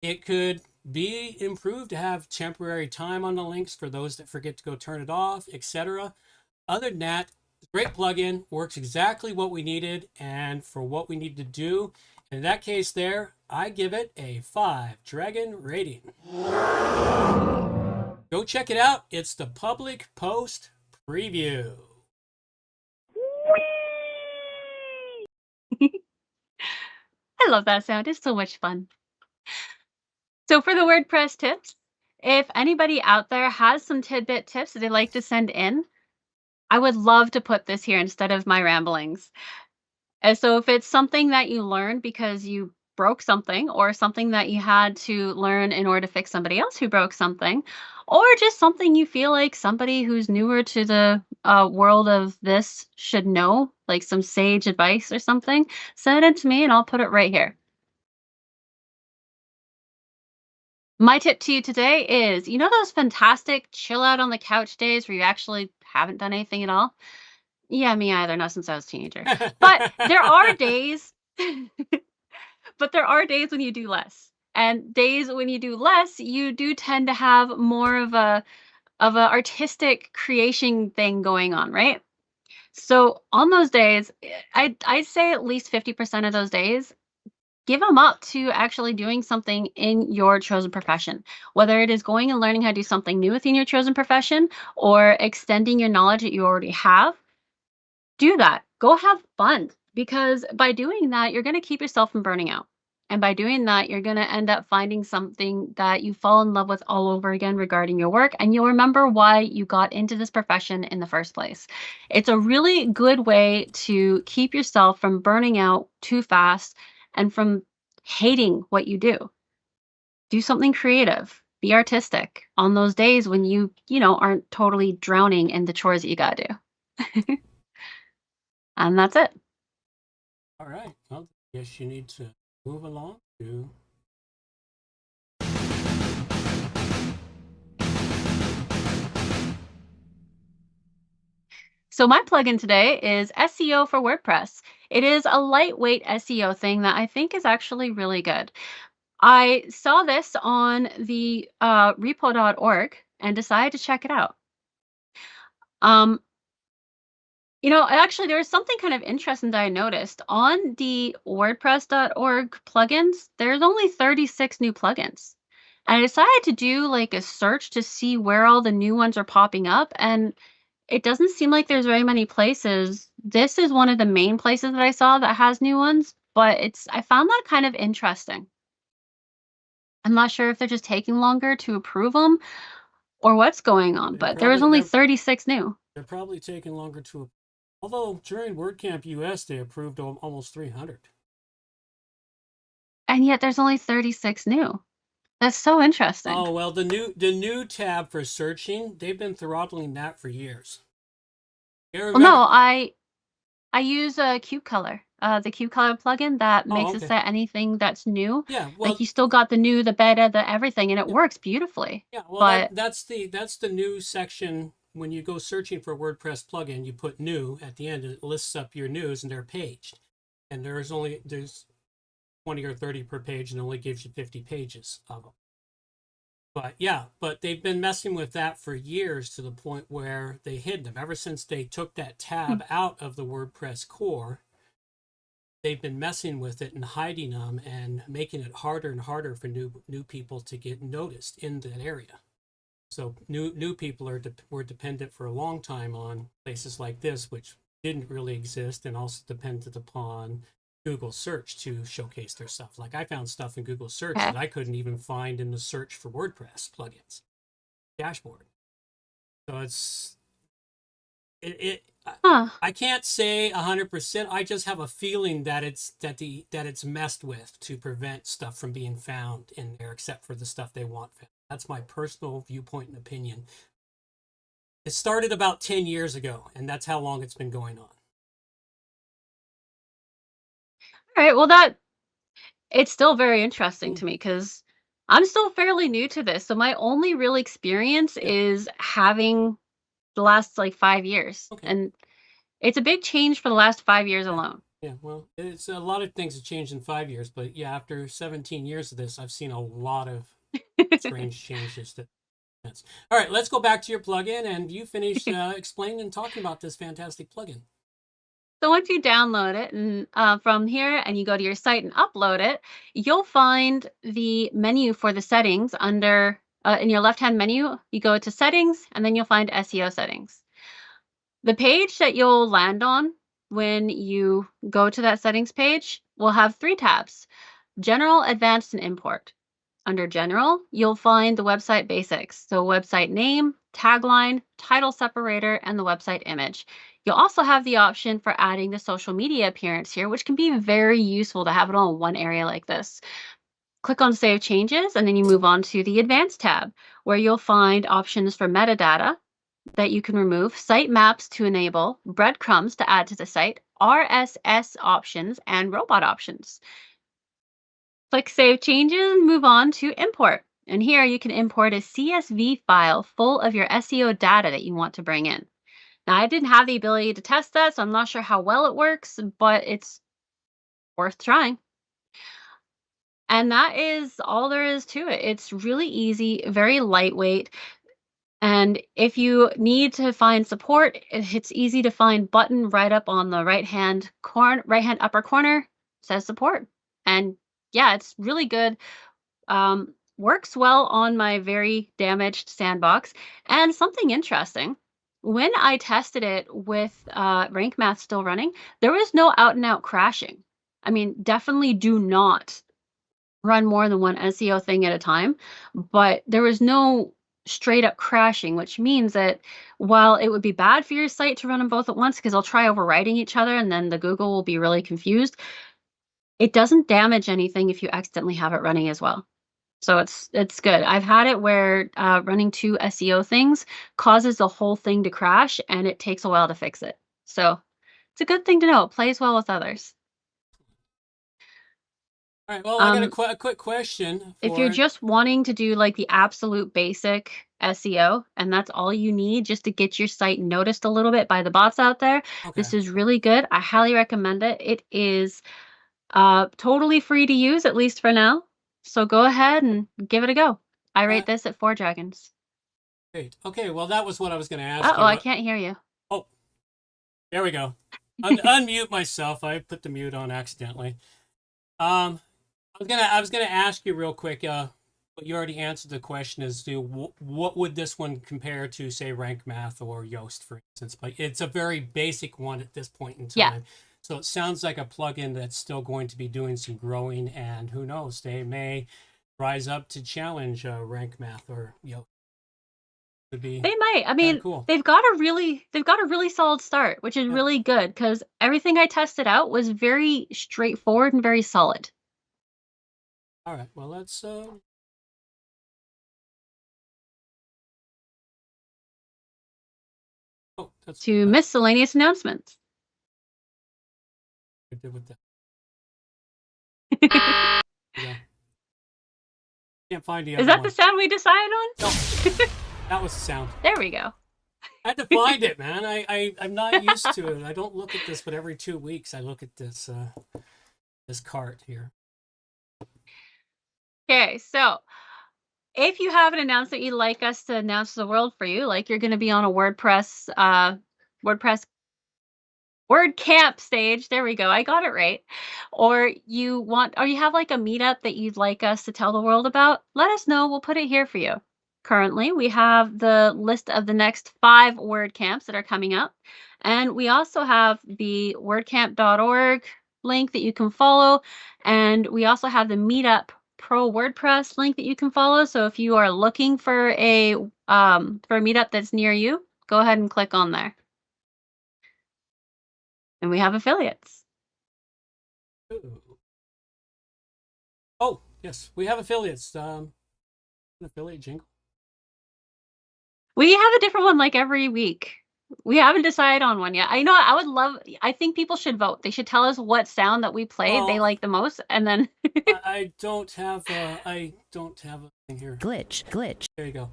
Speaker 1: It could be improved to have temporary time on the links for those that forget to go turn it off, etc. Other than that, great plugin, works exactly what we needed and for what we need to do. And in that case there, I give it a 5 dragon rating. Go check it out. It's the public post preview.
Speaker 2: I love that sound. It's so much fun. So for the WordPress tips, if anybody out there has some tidbit tips that they'd like to send in, I would love to put this here instead of my ramblings. And so if it's something that you learned because you broke something, or something that you had to learn in order to fix somebody else who broke something, or just something you feel like somebody who's newer to the world of this should know, like some sage advice or something, send it to me and I'll put it right here. My tip to you today is, you know those fantastic chill out on the couch days where you actually haven't done anything at all? Yeah, me either, not since I was a teenager. But there are days, but there are days when you do less. And days when you do less, you do tend to have more of a artistic creation thing going on, right? So on those days, I'd say at least 50% of those days, give them up to actually doing something in your chosen profession, whether it is going and learning how to do something new within your chosen profession or extending your knowledge that you already have. Do that. Go have fun, because by doing that, you're going to keep yourself from burning out. And by doing that, you're going to end up finding something that you fall in love with all over again regarding your work. And you'll remember why you got into this profession in the first place. It's a really good way to keep yourself from burning out too fast and from hating what you do. Do something creative. Be artistic on those days when you aren't totally drowning in the chores that you got to do. And that's it.
Speaker 1: All right. Well, I guess you need to move along to.
Speaker 2: So my plugin today is SEO for WordPress. It is a lightweight SEO thing that I think is actually really good. I saw this on the repo.org and decided to check it out. Actually, there was something kind of interesting that I noticed. On the WordPress.org plugins, there's only 36 new plugins. And I decided to do like a search to see where all the new ones are popping up. And it doesn't seem like there's very many places. This is one of the main places that I saw that has new ones, but I found that kind of interesting. I'm not sure if they're just taking longer to approve them or what's going on, but there was only 36 new.
Speaker 1: They're probably taking longer to. Although during WordCamp US, they approved almost 300.
Speaker 2: And yet there's only 36 new. That's so interesting.
Speaker 1: Oh, well, the new tab for searching, they've been throttling that for years.
Speaker 2: Well, no, I use a Cube Color, the Cube Color plugin that makes it set anything that's new.
Speaker 1: Yeah, well,
Speaker 2: like you still got the new, the beta, the everything, and it works beautifully.
Speaker 1: Yeah, well, that's the new section. When you go searching for a WordPress plugin, you put new at the end, and it lists up your news, and they're paged. And there's 20 or 30 per page, and only gives you 50 pages of them. But they've been messing with that for years, to the point where they hid them. Ever since they took that tab out of the WordPress core, they've been messing with it and hiding them and making it harder and harder for new people to get noticed in that area. So new people were dependent for a long time on places like this, which didn't really exist, and also depended upon Google search to showcase their stuff. Like I found stuff in Google search
Speaker 2: Okay.
Speaker 1: that I couldn't even find in the search for WordPress plugins dashboard. So
Speaker 2: Huh.
Speaker 1: I can't say 100%. I just have a feeling that it's messed with to prevent stuff from being found in there, except for the stuff they want found. That's my personal viewpoint and opinion. It started about 10 years ago, and that's how long it's been going on.
Speaker 2: All right. Well, it's still very interesting to me because I'm still fairly new to this. So my only real experience
Speaker 1: Yeah.
Speaker 2: is having the last like 5 years.
Speaker 1: Okay.
Speaker 2: And it's a big change for the last 5 years alone.
Speaker 1: Yeah, well, it's a lot of things have changed in 5 years, but yeah, after 17 years of this, I've seen a lot of strange changes. All right, let's go back to your plugin, and you finish explaining and talking about this fantastic plugin.
Speaker 2: So once you download it and from here and you go to your site and upload it, you'll find the menu for the settings under in your left-hand menu. You go to settings and then you'll find SEO settings. The page that you'll land on when you go to that settings page will have 3 tabs: General, Advanced, and Import. Under General, you'll find the website basics. So website name, tagline, title separator, and the website image. You'll also have the option for adding the social media appearance here, which can be very useful to have it all in one area like this. Click on Save Changes, and then you move on to the Advanced tab, where you'll find options for metadata that you can remove, site maps to enable, breadcrumbs to add to the site, RSS options, and robot options. Click Save Changes and move on to Import. And here you can import a CSV file full of your SEO data that you want to bring in. Now, I didn't have the ability to test that, so I'm not sure how well it works, but it's worth trying. And that is all there is to it. It's really easy, very lightweight. And if you need to find support, it's easy to find button right up on the right-hand upper corner, says support. And yeah, it's really good. Works well on my very damaged sandbox. And something interesting, when I tested it with Rank Math still running, there was no out and out crashing. I mean, definitely do not run more than one SEO thing at a time, but there was no straight up crashing, which means that while it would be bad for your site to run them both at once because they'll try overwriting each other and then the Google will be really confused, it doesn't damage anything if you accidentally have it running as well. So it's good. I've had it where running 2 SEO things causes the whole thing to crash, and it takes a while to fix it. So it's a good thing to know. It plays well with others.
Speaker 1: All right, well, I got a quick question.
Speaker 2: If you're just wanting to do like the absolute basic SEO, and that's all you need just to get your site noticed a little bit by the bots out there, this is really good. I highly recommend it. It is totally free to use, at least for now. So go ahead and give it a go. I rate this at 4 dragons.
Speaker 1: Great. Okay, well, that was what I was going to ask you.
Speaker 2: Oh, I can't hear you.
Speaker 1: Oh, there we go. Unmute myself. I put the mute on accidentally. I was gonna ask you real quick. But you already answered the question as to what would this one compare to, say, Rank Math or Yoast, for instance. But it's a very basic one at this point in time.
Speaker 2: Yeah.
Speaker 1: So it sounds like a plugin that's still going to be doing some growing, and who knows, they may rise up to challenge Rank Math or Yoast. Could be.
Speaker 2: They might. I mean,
Speaker 1: cool.
Speaker 2: they've got a really solid start, which is really good because everything I tested out was very straightforward and very solid.
Speaker 1: All right. Well, let's. Oh, that's
Speaker 2: to miscellaneous announcements.
Speaker 1: I did with that. Yeah. Can't find the other
Speaker 2: Is that
Speaker 1: one.
Speaker 2: the sound we decided on?
Speaker 1: No, that was the sound.
Speaker 2: There we go.
Speaker 1: I had to find it, man. I'm not used to it. I don't look at this, but every 2 weeks I look at this this cart here.
Speaker 2: Okay, so if you have an announcement you'd like us to announce to the world for you, like you're going to be on a WordPress WordCamp stage, there we go, I got it right, or you have like a meetup that you'd like us to tell the world about, let us know. We'll put it here for you currently. We have the list of the next 5 WordCamps that are coming up. And we also have the wordcamp.org link that you can follow. And we also have the Meetup Pro WordPress link that you can follow. So if you are looking for a meetup that's near you, go ahead and click on there. And we have affiliates.
Speaker 1: Ooh. Oh, yes, we have affiliates. An affiliate jingle.
Speaker 2: We have a different one like every week. We haven't decided on one yet. I think people should vote. They should tell us what sound that we play they like the most, and then
Speaker 1: I don't have a thing here.
Speaker 3: Glitch.
Speaker 1: There you go.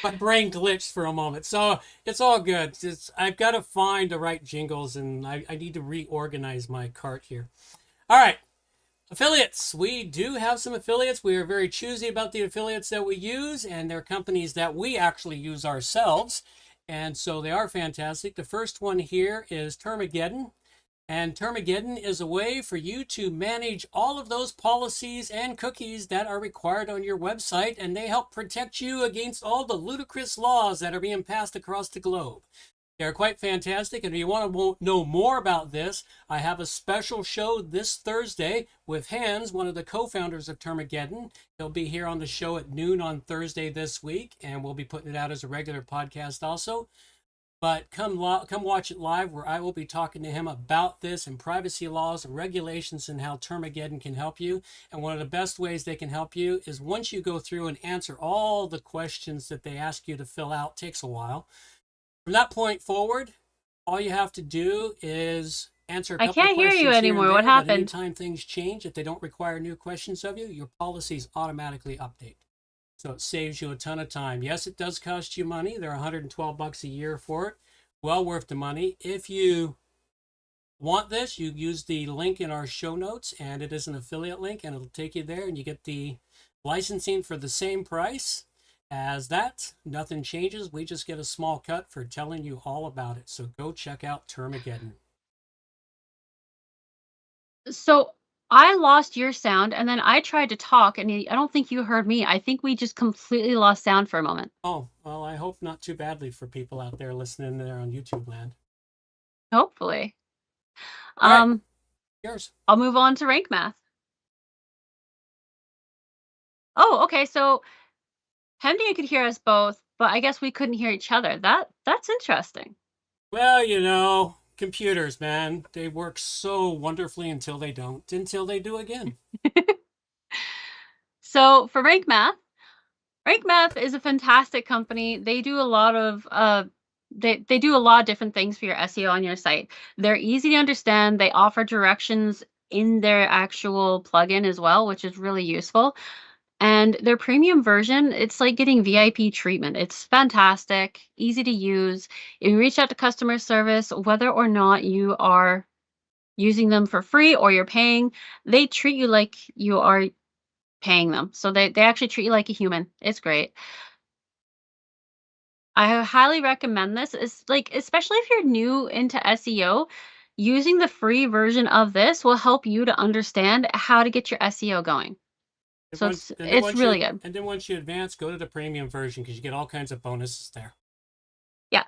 Speaker 1: My brain glitched for a moment, so it's all good. I've got to find the right jingles, and I need to reorganize my cart here. All right, affiliates. We do have some affiliates. We are very choosy about the affiliates that we use, and they're companies that we actually use ourselves, and so they are fantastic. The first one here is Termageddon. And Termageddon is a way for you to manage all of those policies and cookies that are required on your website, and they help protect you against all the ludicrous laws that are being passed across the globe. They're quite fantastic, and if you want to know more about this, I have a special show this Thursday with Hans, one of the co-founders of Termageddon. He'll be here on the show at noon on Thursday this week, and we'll be putting it out as a regular podcast also. But come watch it live, where I will be talking to him about this and privacy laws and regulations and how Termageddon can help you. And one of the best ways they can help you is once you go through and answer all the questions that they ask you to fill out. Takes a while. From that point forward, all you have to do is answer a couple of questions.
Speaker 2: I can't hear you anymore. What happened?
Speaker 1: Anytime things change, if they don't require new questions of you, your policies automatically update. So it saves you a ton of time. Yes, it does cost you money. They're $112 a year for it. Well worth the money. If you want this, you use the link in our show notes, and it is an affiliate link, and it'll take you there, and you get the licensing for the same price as that. Nothing changes. We just get a small cut for telling you all about it. So go check out Termageddon.
Speaker 2: So I lost your sound, and then I tried to talk, and I don't think you heard me. I think we just completely lost sound for a moment.
Speaker 1: Oh, well, I hope not too badly for people out there listening there on YouTube land.
Speaker 2: Hopefully.
Speaker 1: All right. Yours.
Speaker 2: I'll move on to rank math. Oh, okay. So Hemdy could hear us both, but I guess we couldn't hear each other. That's interesting.
Speaker 1: Well, you know, computers, man, they work so wonderfully until they don't, until they do again.
Speaker 2: So for rank math is a fantastic company. They do a lot of they do a lot of different things for your SEO on your site. They're easy to understand. They offer directions in their actual plugin as well, which is really useful. And their premium version, it's like getting VIP treatment. It's fantastic, easy to use. If you reach out to customer service, whether or not you are using them for free or you're paying, they treat you like you are paying them. So they actually treat you like a human. It's great. I highly recommend this. It's like, especially if you're new into SEO, using the free version of this will help you to understand how to get your SEO going. So it's really good.
Speaker 1: And then once you advance, go to the premium version because you get all kinds of bonuses there.
Speaker 2: Yeah,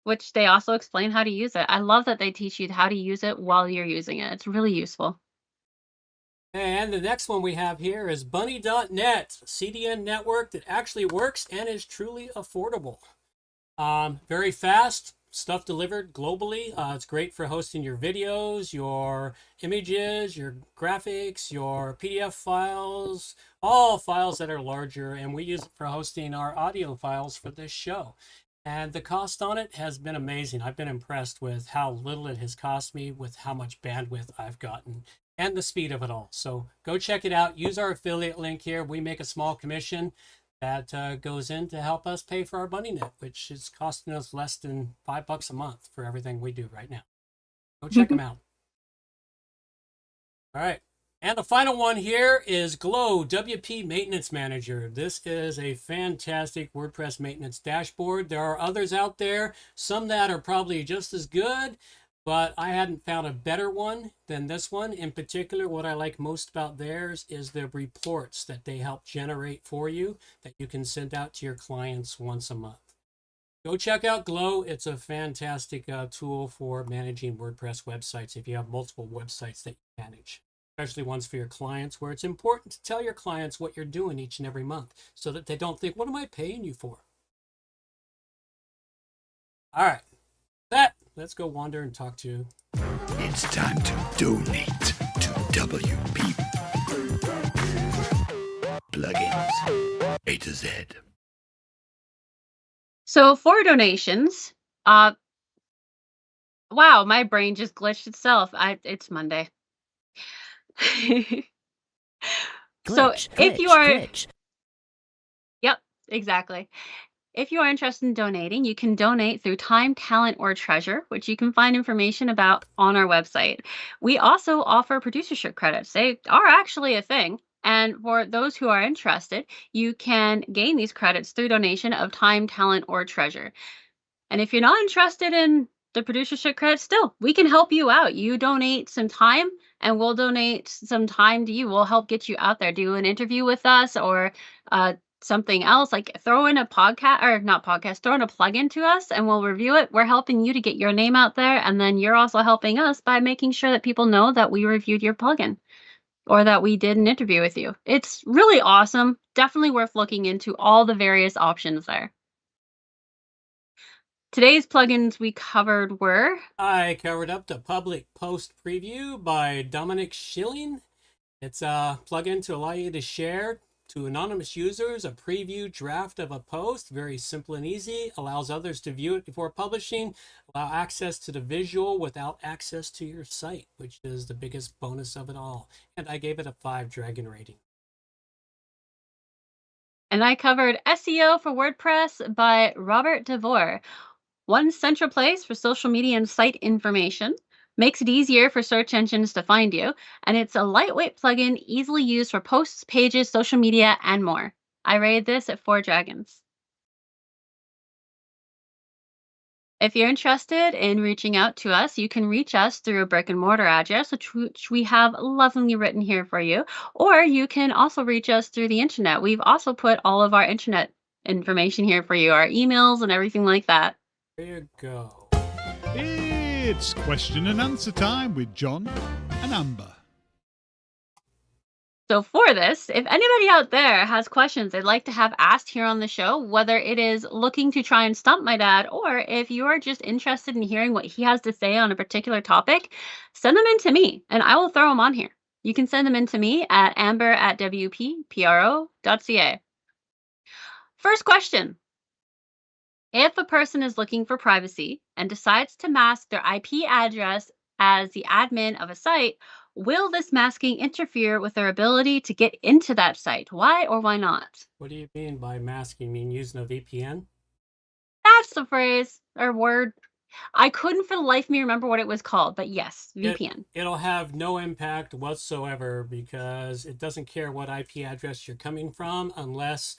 Speaker 2: which they also explain how to use it. I love that they teach you how to use it while you're using it. It's really useful.
Speaker 1: And the next one we have here is Bunny.net, CDN network that actually works and is truly affordable. Very fast. Stuff delivered globally. It's great for hosting your videos, your images, your graphics, your PDF files, all files that are larger, and we use it for hosting our audio files for this show. And the cost on it has been amazing. I've been impressed with how little it has cost me, with how much bandwidth I've gotten, and the speed of it all. So go check it out. Use our affiliate link here. We make a small commission that goes in to help us pay for our BunnyNet, which is costing us less than $5 a month for everything we do right now. Go check them out. All right. And the final one here is Glow WP Maintenance Manager. This is a fantastic WordPress maintenance dashboard. There are others out there, some that are probably just as good, but I hadn't found a better one than this one. In particular, what I like most about theirs is the reports that they help generate for you that you can send out to your clients once a month. Go check out Glow. It's a fantastic tool for managing WordPress websites if you have multiple websites that you manage, especially ones for your clients, where it's important to tell your clients what you're doing each and every month so that they don't think, what am I paying you for? All right, let's go wander and talk to.
Speaker 4: It's time to donate to WP Plugins A to Z.
Speaker 2: So for donations, wow, my brain just glitched itself. It's Monday. So if you are, yep, exactly. If you are interested in donating, you can donate through time, talent, or treasure, which you can find information about on our website. We also offer producership credits. They are actually a thing. And for those who are interested, you can gain these credits through donation of time, talent, or treasure. And if you're not interested in the producership credits, still, we can help you out. You donate some time and we'll donate some time to you. We'll help get you out there, do an interview with us or something else, like throw in a podcast or not podcast, throw in a plugin to us and we'll review it. We're helping you to get your name out there. And then you're also helping us by making sure that people know that we reviewed your plugin or that we did an interview with you. It's really awesome. Definitely worth looking into all the various options there. Today's plugins we covered were...
Speaker 1: I covered up the public post preview by Dominic Schilling. It's a plugin to allow you to share to anonymous users a preview draft of a post. Very simple and easy. Allows others to view it before publishing. Allow access to the visual without access to your site, which is the biggest bonus of it all. And I gave it a 5 dragon rating.
Speaker 2: And I covered SEO for WordPress by Robert DeVore. One central place for social media and site information, makes it easier for search engines to find you, and it's a lightweight plugin easily used for posts, pages, social media, and more. I rated this at 4 dragons. If you're interested in reaching out to us, you can reach us through a brick and mortar address, which we have lovingly written here for you, or you can also reach us through the internet. We've also put all of our internet information here for you, our emails and everything like that.
Speaker 1: There you go.
Speaker 4: It's question and answer time with John and Amber.
Speaker 2: So for this, if anybody out there has questions they'd like to have asked here on the show, whether it is looking to try and stump my dad, or if you are just interested in hearing what he has to say on a particular topic, send them in to me and I will throw them on here. You can send them in to me at amber@wppro.ca. First question. If a person is looking for privacy and decides to mask their IP address as the admin of a site, will this masking interfere with their ability to get into that site? Why or why not?
Speaker 1: What do you mean by masking? You mean using a VPN?
Speaker 2: That's the phrase or word. I couldn't for the life of me remember what it was called, but yes, VPN.
Speaker 1: It'll have no impact whatsoever because it doesn't care what IP address you're coming from unless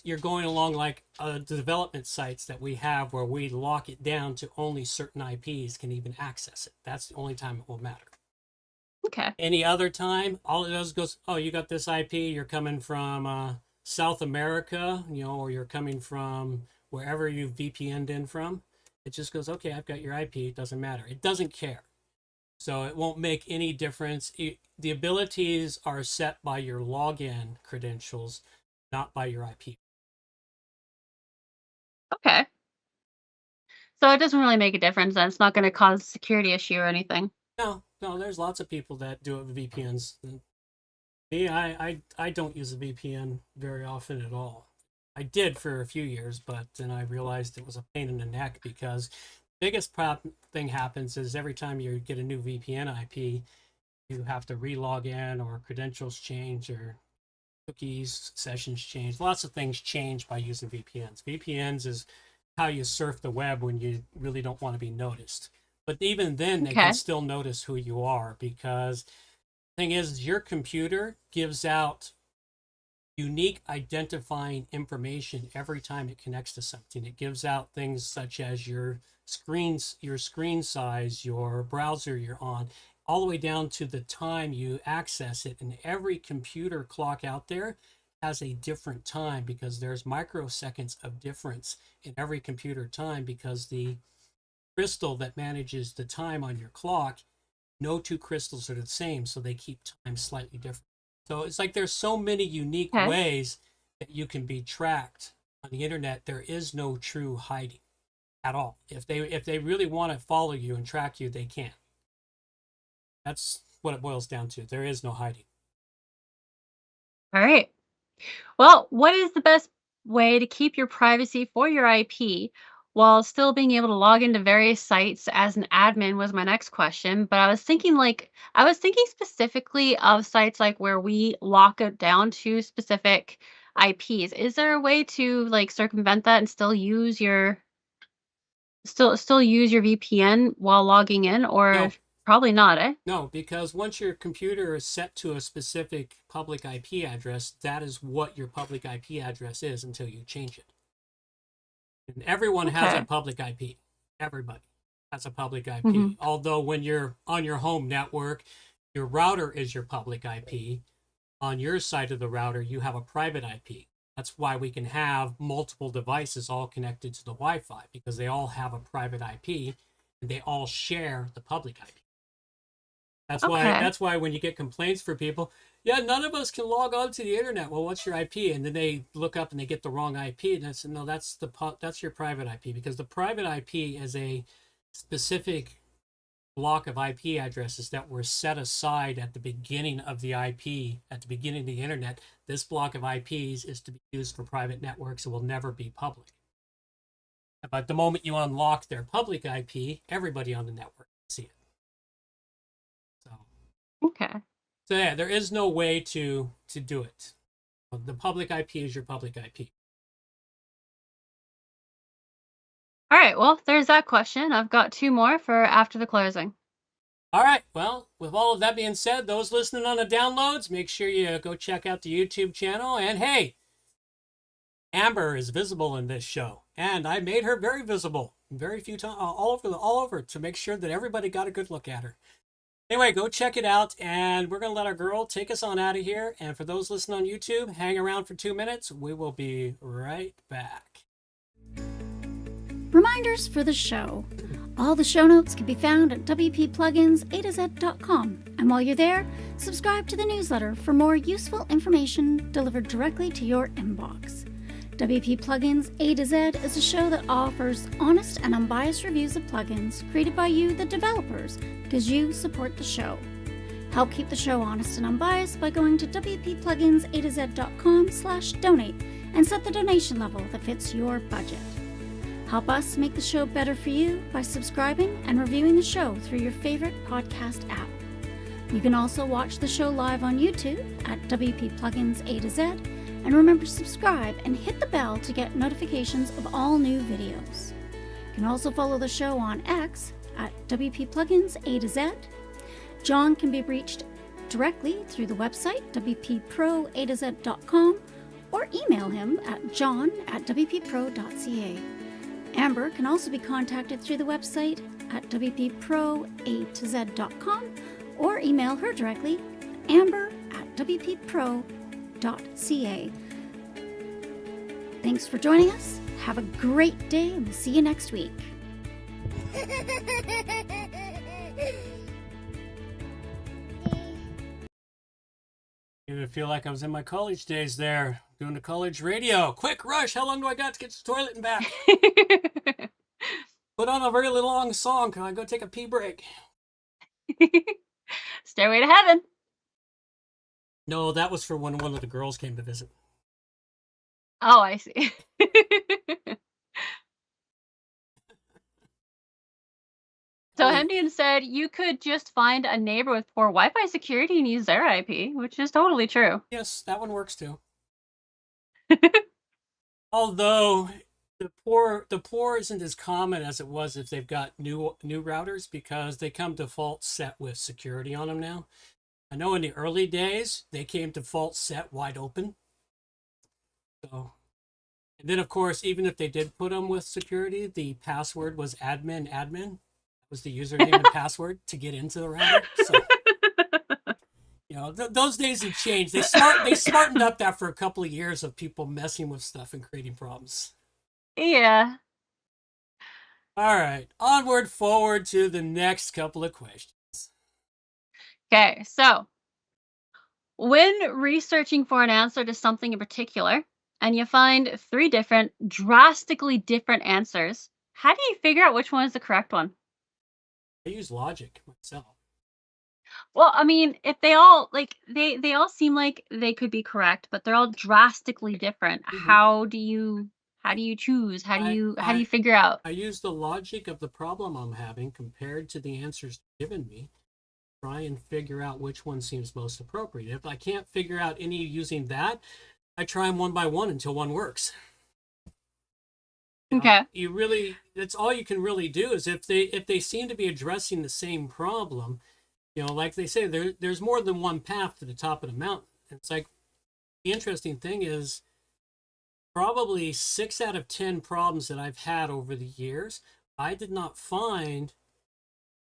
Speaker 1: you're going along like the development sites that we have where we lock it down to only certain IPs can even access it. That's the only time it will matter.
Speaker 2: Okay.
Speaker 1: Any other time, all it does goes, oh, you got this IP, you're coming from South America, or you're coming from wherever you VPN'd in from. It just goes, okay, I've got your IP. It doesn't matter. It doesn't care. So it won't make any difference. The abilities are set by your login credentials, not by your IP.
Speaker 2: Okay. So it doesn't really make a difference, and it's not going to cause a security issue or anything.
Speaker 1: No, there's lots of people that do it with VPNs. Me, I don't use a VPN very often at all. I did for a few years, but then I realized it was a pain in the neck because the biggest thing happens is every time you get a new VPN IP, you have to re-log in or credentials change or cookies, sessions change. Lots of things change by using VPNs. VPNs is how you surf the web when you really don't want to be noticed. But even then, they can still notice who you are because the thing is, your computer gives out unique identifying information every time it connects to something. It gives out things such as your your screen size, your browser you're on, all the way down to the time you access it. And every computer clock out there has a different time because there's microseconds of difference in every computer time, because the crystal that manages the time on your clock, no two crystals are the same, so they keep time slightly different. So it's like there's so many unique
Speaker 2: Okay.
Speaker 1: ways that you can be tracked on the internet. There is no true hiding at all. If they really want to follow you and track you, they can. That's what it boils down to. There is no hiding.
Speaker 2: All right. Well, what is the best way to keep your privacy for your IP while still being able to log into various sites as an admin was my next question. But I was thinking specifically of sites like where we lock it down to specific IPs. Is there a way to like circumvent that and still use your VPN while logging in, or
Speaker 1: No.
Speaker 2: probably not, eh?
Speaker 1: No, because once your computer is set to a specific public IP address, that is what your public IP address is until you change it. And everyone has a
Speaker 2: Okay.
Speaker 1: public IP. Everybody has a public IP.
Speaker 2: Mhm.
Speaker 1: Although when you're on your home network, your router is your public IP. On your side of the router, you have a private IP. That's why we can have multiple devices all connected to the Wi-Fi, because they all have a private IP and they all share the public IP.
Speaker 2: Okay.
Speaker 1: That's why when you get complaints for people, yeah, none of us can log on to the internet. Well, what's your IP? And then they look up and they get the wrong IP, and I said, no, that's your private IP, because the private IP is a specific block of IP addresses that were set aside at the beginning of the IP, at the beginning of the internet. This block of IPs is to be used for private networks. It will never be public. But the moment you unlock their public IP, everybody on the network can see it.
Speaker 2: Okay.
Speaker 1: So yeah, there is no way to do it. The public IP is your public IP.
Speaker 2: All right. Well, there's that question. I've got two more for after the closing.
Speaker 1: All right. Well, with all of that being said, those listening on the downloads, make sure you go check out the YouTube channel. And hey, Amber is visible in this show, and I made her very visible, very few times, all over, to make sure that everybody got a good look at her. Anyway, go check it out, and we're going to let our girl take us on out of here. And for those listening on YouTube, hang around for 2 minutes. We will be right back.
Speaker 5: Reminders for the show. All the show notes can be found at WPPlugins A-Z.com. And while you're there, subscribe to the newsletter for more useful information delivered directly to your inbox. WP Plugins A-Z is a show that offers honest and unbiased reviews of plugins created by you, the developers, because you support the show. Help keep the show honest and unbiased by going to WPPluginsA-Z.com/donate and set the donation level that fits your budget. Help us make the show better for you by subscribing and reviewing the show through your favorite podcast app. You can also watch the show live on YouTube at WP Plugins A-Z. And remember to subscribe and hit the bell to get notifications of all new videos. You can also follow the show on X at WP Plugins A-Z. John can be reached directly through the website WPProA-Z.com or email him at john@wppro.ca. Amber can also be contacted through the website at WPProA-Z.com or email her directly, amber@wppro.ca. Thanks for joining us. Have a great day, and we'll see you next week.
Speaker 1: Made me feel like I was in my college days there, doing the college radio. Quick rush! How long do I got to get to the toilet and back? Put on a very long song. Can I go take a pee break?
Speaker 2: Stairway to Heaven.
Speaker 1: No, that was for when one of the girls came to visit.
Speaker 2: Oh, I see. So Hemdian said you could just find a neighbor with poor Wi-Fi security and use their IP, which is totally true.
Speaker 1: Yes, that one works too. Although the poor isn't as common as it was if they've got new routers, because they come default set with security on them now. I know in the early days they came default set wide open. So And then, of course, even if they did put them with security, the password was admin. That was the username and password to get into the router. So, you know, those days have changed. They smartened up after a couple of years of people messing with stuff and creating problems.
Speaker 2: Yeah.
Speaker 1: All right, onward, forward to the next couple of questions.
Speaker 2: Okay, so when researching for an answer to something in particular, and you find 3 different, drastically different answers, how do you figure out which one is the correct one?
Speaker 1: I use logic myself.
Speaker 2: Well, I mean, if they all like they all seem like they could be correct, but they're all drastically different. How do you choose? How do you figure out?
Speaker 1: I use the logic of the problem I'm having compared to the answers given me. Try and figure out which one seems most appropriate. If I can't figure out any using that, I try them one by one until one works.
Speaker 2: Okay.
Speaker 1: That's all you can really do is if they seem to be addressing the same problem, you know, like they say, there's more than one path to the top of the mountain. It's like the interesting thing is probably 6 out of 10 problems that I've had over the years, I did not find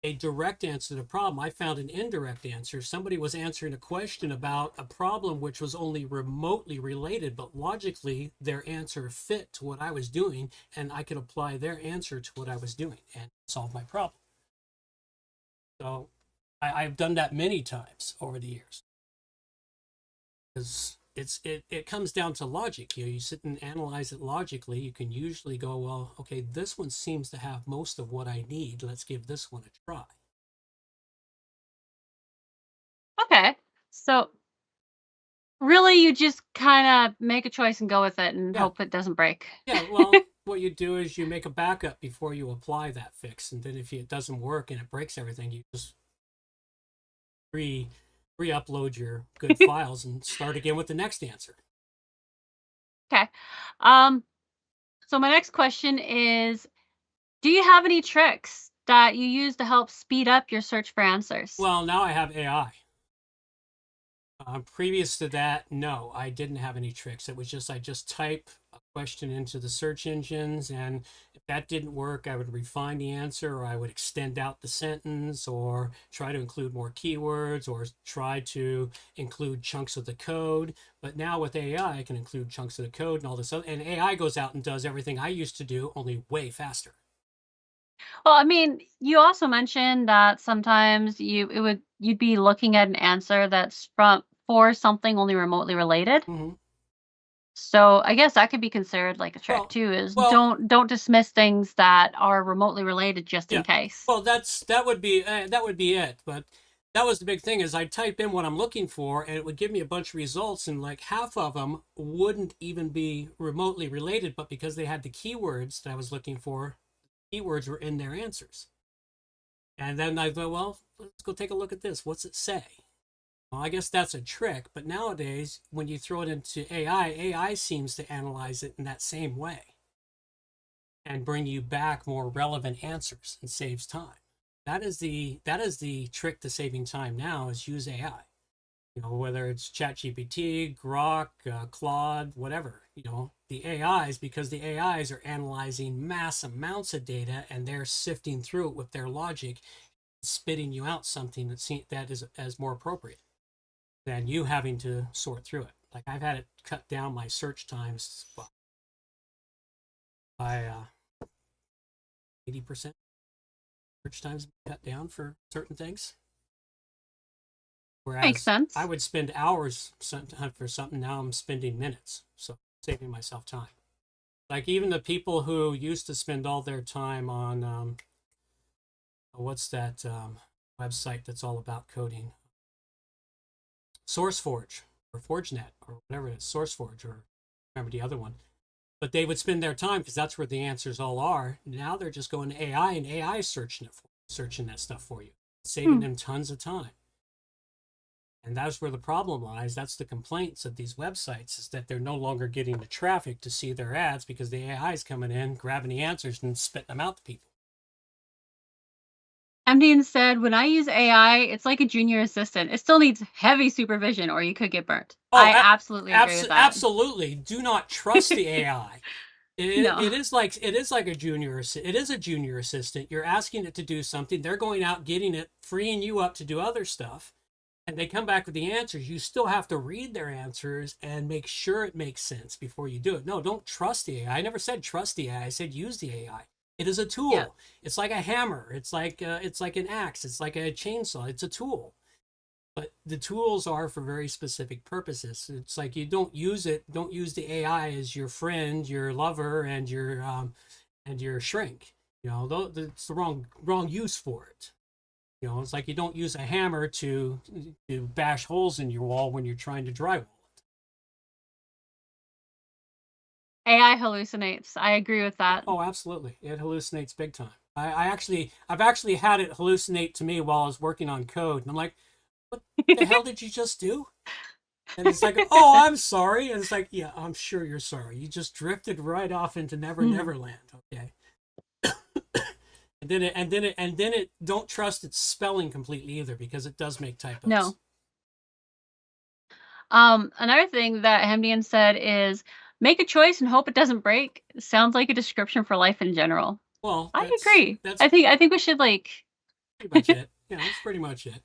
Speaker 1: a direct answer to the problem. I found an indirect answer. Somebody was answering a question about a problem which was only remotely related, but logically their answer fit to what I was doing, and I could apply their answer to what I was doing and solve my problem. So I've done that many times over the years. Because it comes down to logic. You know, you sit and analyze it logically. You can usually go, well, okay, this one seems to have most of what I need. Let's give this one a try.
Speaker 2: Okay. So really you just kind of make a choice and go with it and hope it doesn't break.
Speaker 1: Yeah, well, what you do is you make a backup before you apply that fix. And then if it doesn't work and it breaks everything, you just re-upload your good files and start again with the next answer.
Speaker 2: Okay. So my next question is, do you have any tricks that you use to help speed up your search for answers?
Speaker 1: Well, now I have AI. Previous to that, no, I didn't have any tricks. It was just I just type a question into the search engines, and if that didn't work, I would refine the answer, or I would extend out the sentence, or try to include more keywords, or try to include chunks of the code. But now with AI, I can include chunks of the code and all this other, and AI goes out and does everything I used to do, only way faster.
Speaker 2: Well, I mean, you also mentioned that sometimes you'd be looking at an answer that's for something only remotely related. So I guess that could be considered like a trick too, is don't dismiss things that are remotely related just in case.
Speaker 1: Well, that would be it. But that was the big thing is I'd type in what I'm looking for and it would give me a bunch of results, and like half of them wouldn't even be remotely related, but because they had the keywords that I was looking for, keywords were in their answers. And then I thought, well, let's go take a look at this. What's it say? Well, I guess that's a trick, but nowadays when you throw it into AI seems to analyze it in that same way and bring you back more relevant answers and saves time. That is the trick to saving time now, is use AI. You know, whether it's ChatGPT, Grok, Claude, whatever, you know, the AIs, because the AIs are analyzing mass amounts of data and they're sifting through it with their logic, spitting you out something that is as more appropriate than you having to sort through it. Like I've had it cut down my search times by 80%. Search times cut down for certain things. Whereas
Speaker 2: Makes sense.
Speaker 1: I would spend hours for something, now I'm spending minutes. So saving myself time. Like even the people who used to spend all their time on, what's that website that's all about coding? SourceForge or ForgeNet or whatever it is, SourceForge, or remember the other one. But they would spend their time because that's where the answers all are. Now they're just going to AI, and AI is searching that stuff for you, saving them tons of time. And that's where the problem lies. That's the complaints of these websites, is that they're no longer getting the traffic to see their ads because the AI is coming in, grabbing the answers and spitting them out to people.
Speaker 2: MD said, when I use AI, it's like a junior assistant. It still needs heavy supervision or you could get burnt. I absolutely agree with that.
Speaker 1: Absolutely. Do not trust the AI.
Speaker 2: No.
Speaker 1: It is like a junior. It is a junior assistant. You're asking it to do something. They're going out, getting it, freeing you up to do other stuff, and they come back with the answers. You still have to read their answers and make sure it makes sense before you do it. No, don't trust the AI. I never said trust the AI. I said use the AI. It is a tool.
Speaker 2: Yeah.
Speaker 1: It's like a hammer. It's like an axe. It's like a chainsaw. It's a tool. But the tools are for very specific purposes. It's like you don't use the AI as your friend, your lover, and your shrink. You know, it's the wrong use for it. You know, it's like you don't use a hammer to bash holes in your wall when you're trying to drywall it.
Speaker 2: AI hallucinates. I agree with that.
Speaker 1: Oh, absolutely. It hallucinates big time. I've actually had it hallucinate to me while I was working on code, and I'm like, what the hell did you just do? And it's like, oh, I'm sorry. And it's like, yeah, I'm sure you're sorry. You just drifted right off into Neverland. Okay. and then it don't trust its spelling completely either, because it does make typos.
Speaker 2: No. Another thing that Hemdian said is make a choice and hope it doesn't break. Sounds like a description for life in general.
Speaker 1: Well,
Speaker 2: I agree.
Speaker 1: That's
Speaker 2: I think we should like
Speaker 1: pretty much it. Yeah, that's pretty much it.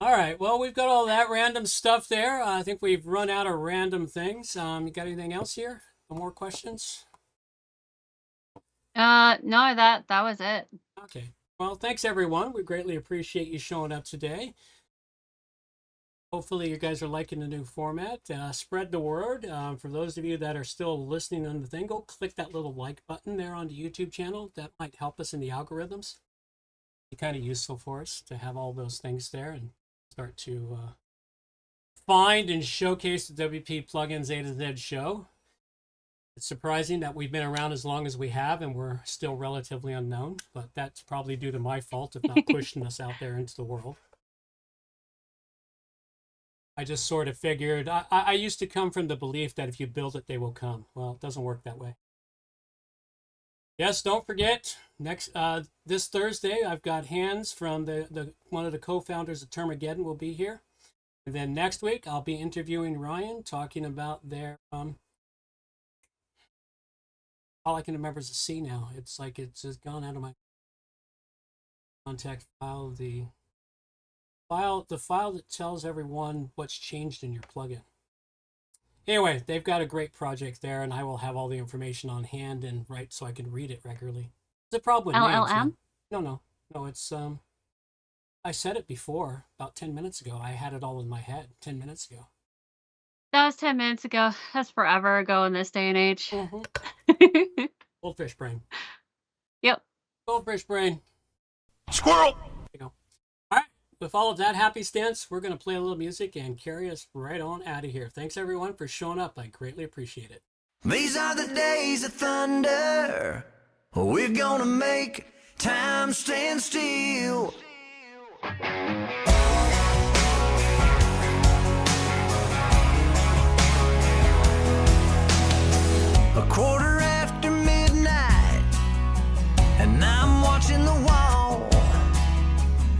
Speaker 1: All right. Well, we've got all that random stuff there. I think we've run out of random things. You got anything else here? No more questions?
Speaker 2: no, that was it.
Speaker 1: Okay. Well, thanks everyone. We greatly appreciate you showing up today. Hopefully you guys are liking the new format. Spread the word. For those of you that are still listening on the thing, go click that little like button there on the YouTube channel. That might help us in the algorithms. Be kind of useful for us to have all those things there and start to find and showcase the WP Plugins A-Z show. It's surprising that we've been around as long as we have and we're still relatively unknown, but that's probably due to my fault of not pushing us out there into the world. I just sort of figured, I used to come from the belief that if you build it, they will come. Well, it doesn't work that way. Yes, don't forget, this Thursday, I've got Hans from one of the co-founders of Termageddon will be here. And then next week, I'll be interviewing Ryan, talking about their, all I can remember is a C now. It's like it's just gone out of my contact file. The file that tells everyone what's changed in your plugin. Anyway, they've got a great project there, and I will have all the information on hand and right so I can read it regularly. It's a problem with names.
Speaker 2: LLM?
Speaker 1: No, it's I said it before, about 10 minutes ago. I had it all in my head 10 minutes ago.
Speaker 2: That was 10 minutes ago. That's forever ago in this day and age.
Speaker 1: Mm-hmm. Goldfish brain.
Speaker 2: Yep.
Speaker 1: Goldfish brain.
Speaker 3: Squirrel!
Speaker 1: There you go. All right. With all of that happy stance, we're going to play a little music and carry us right on out of here. Thanks, everyone, for showing up. I greatly appreciate it.
Speaker 3: These are the days of thunder. We're gonna make time stand still. A quarter after midnight, and I'm watching the wall.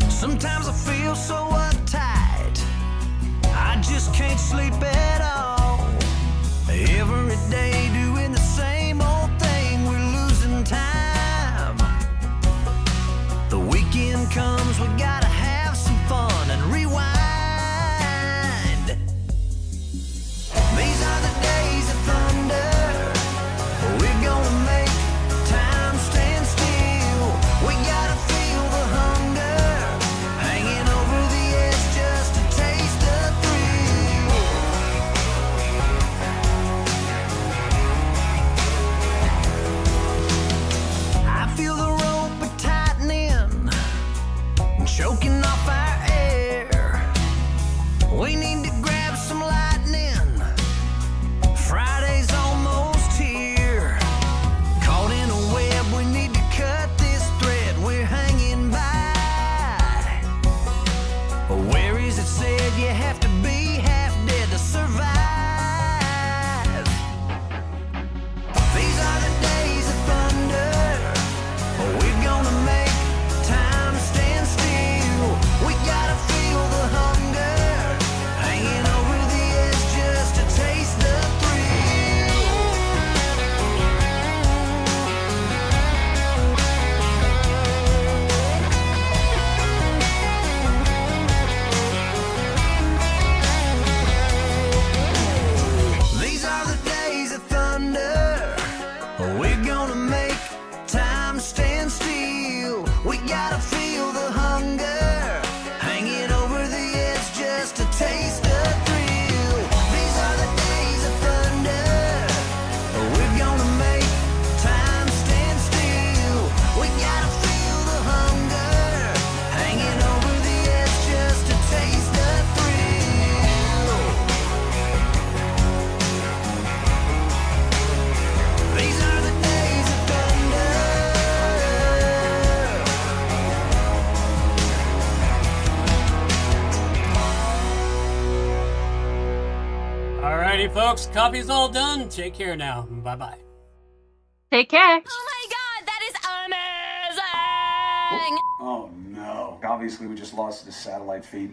Speaker 3: Sometimes I feel so uptight, I just can't sleep at all. Every day doing the same old thing, we're losing time. The weekend comes, we gotta have some fun.
Speaker 1: right, folks. Coffee's all done. Take care now. Bye-bye.
Speaker 2: Take care.
Speaker 6: Oh my god, that is amazing!
Speaker 7: Oh no. Obviously, we just lost the satellite feed.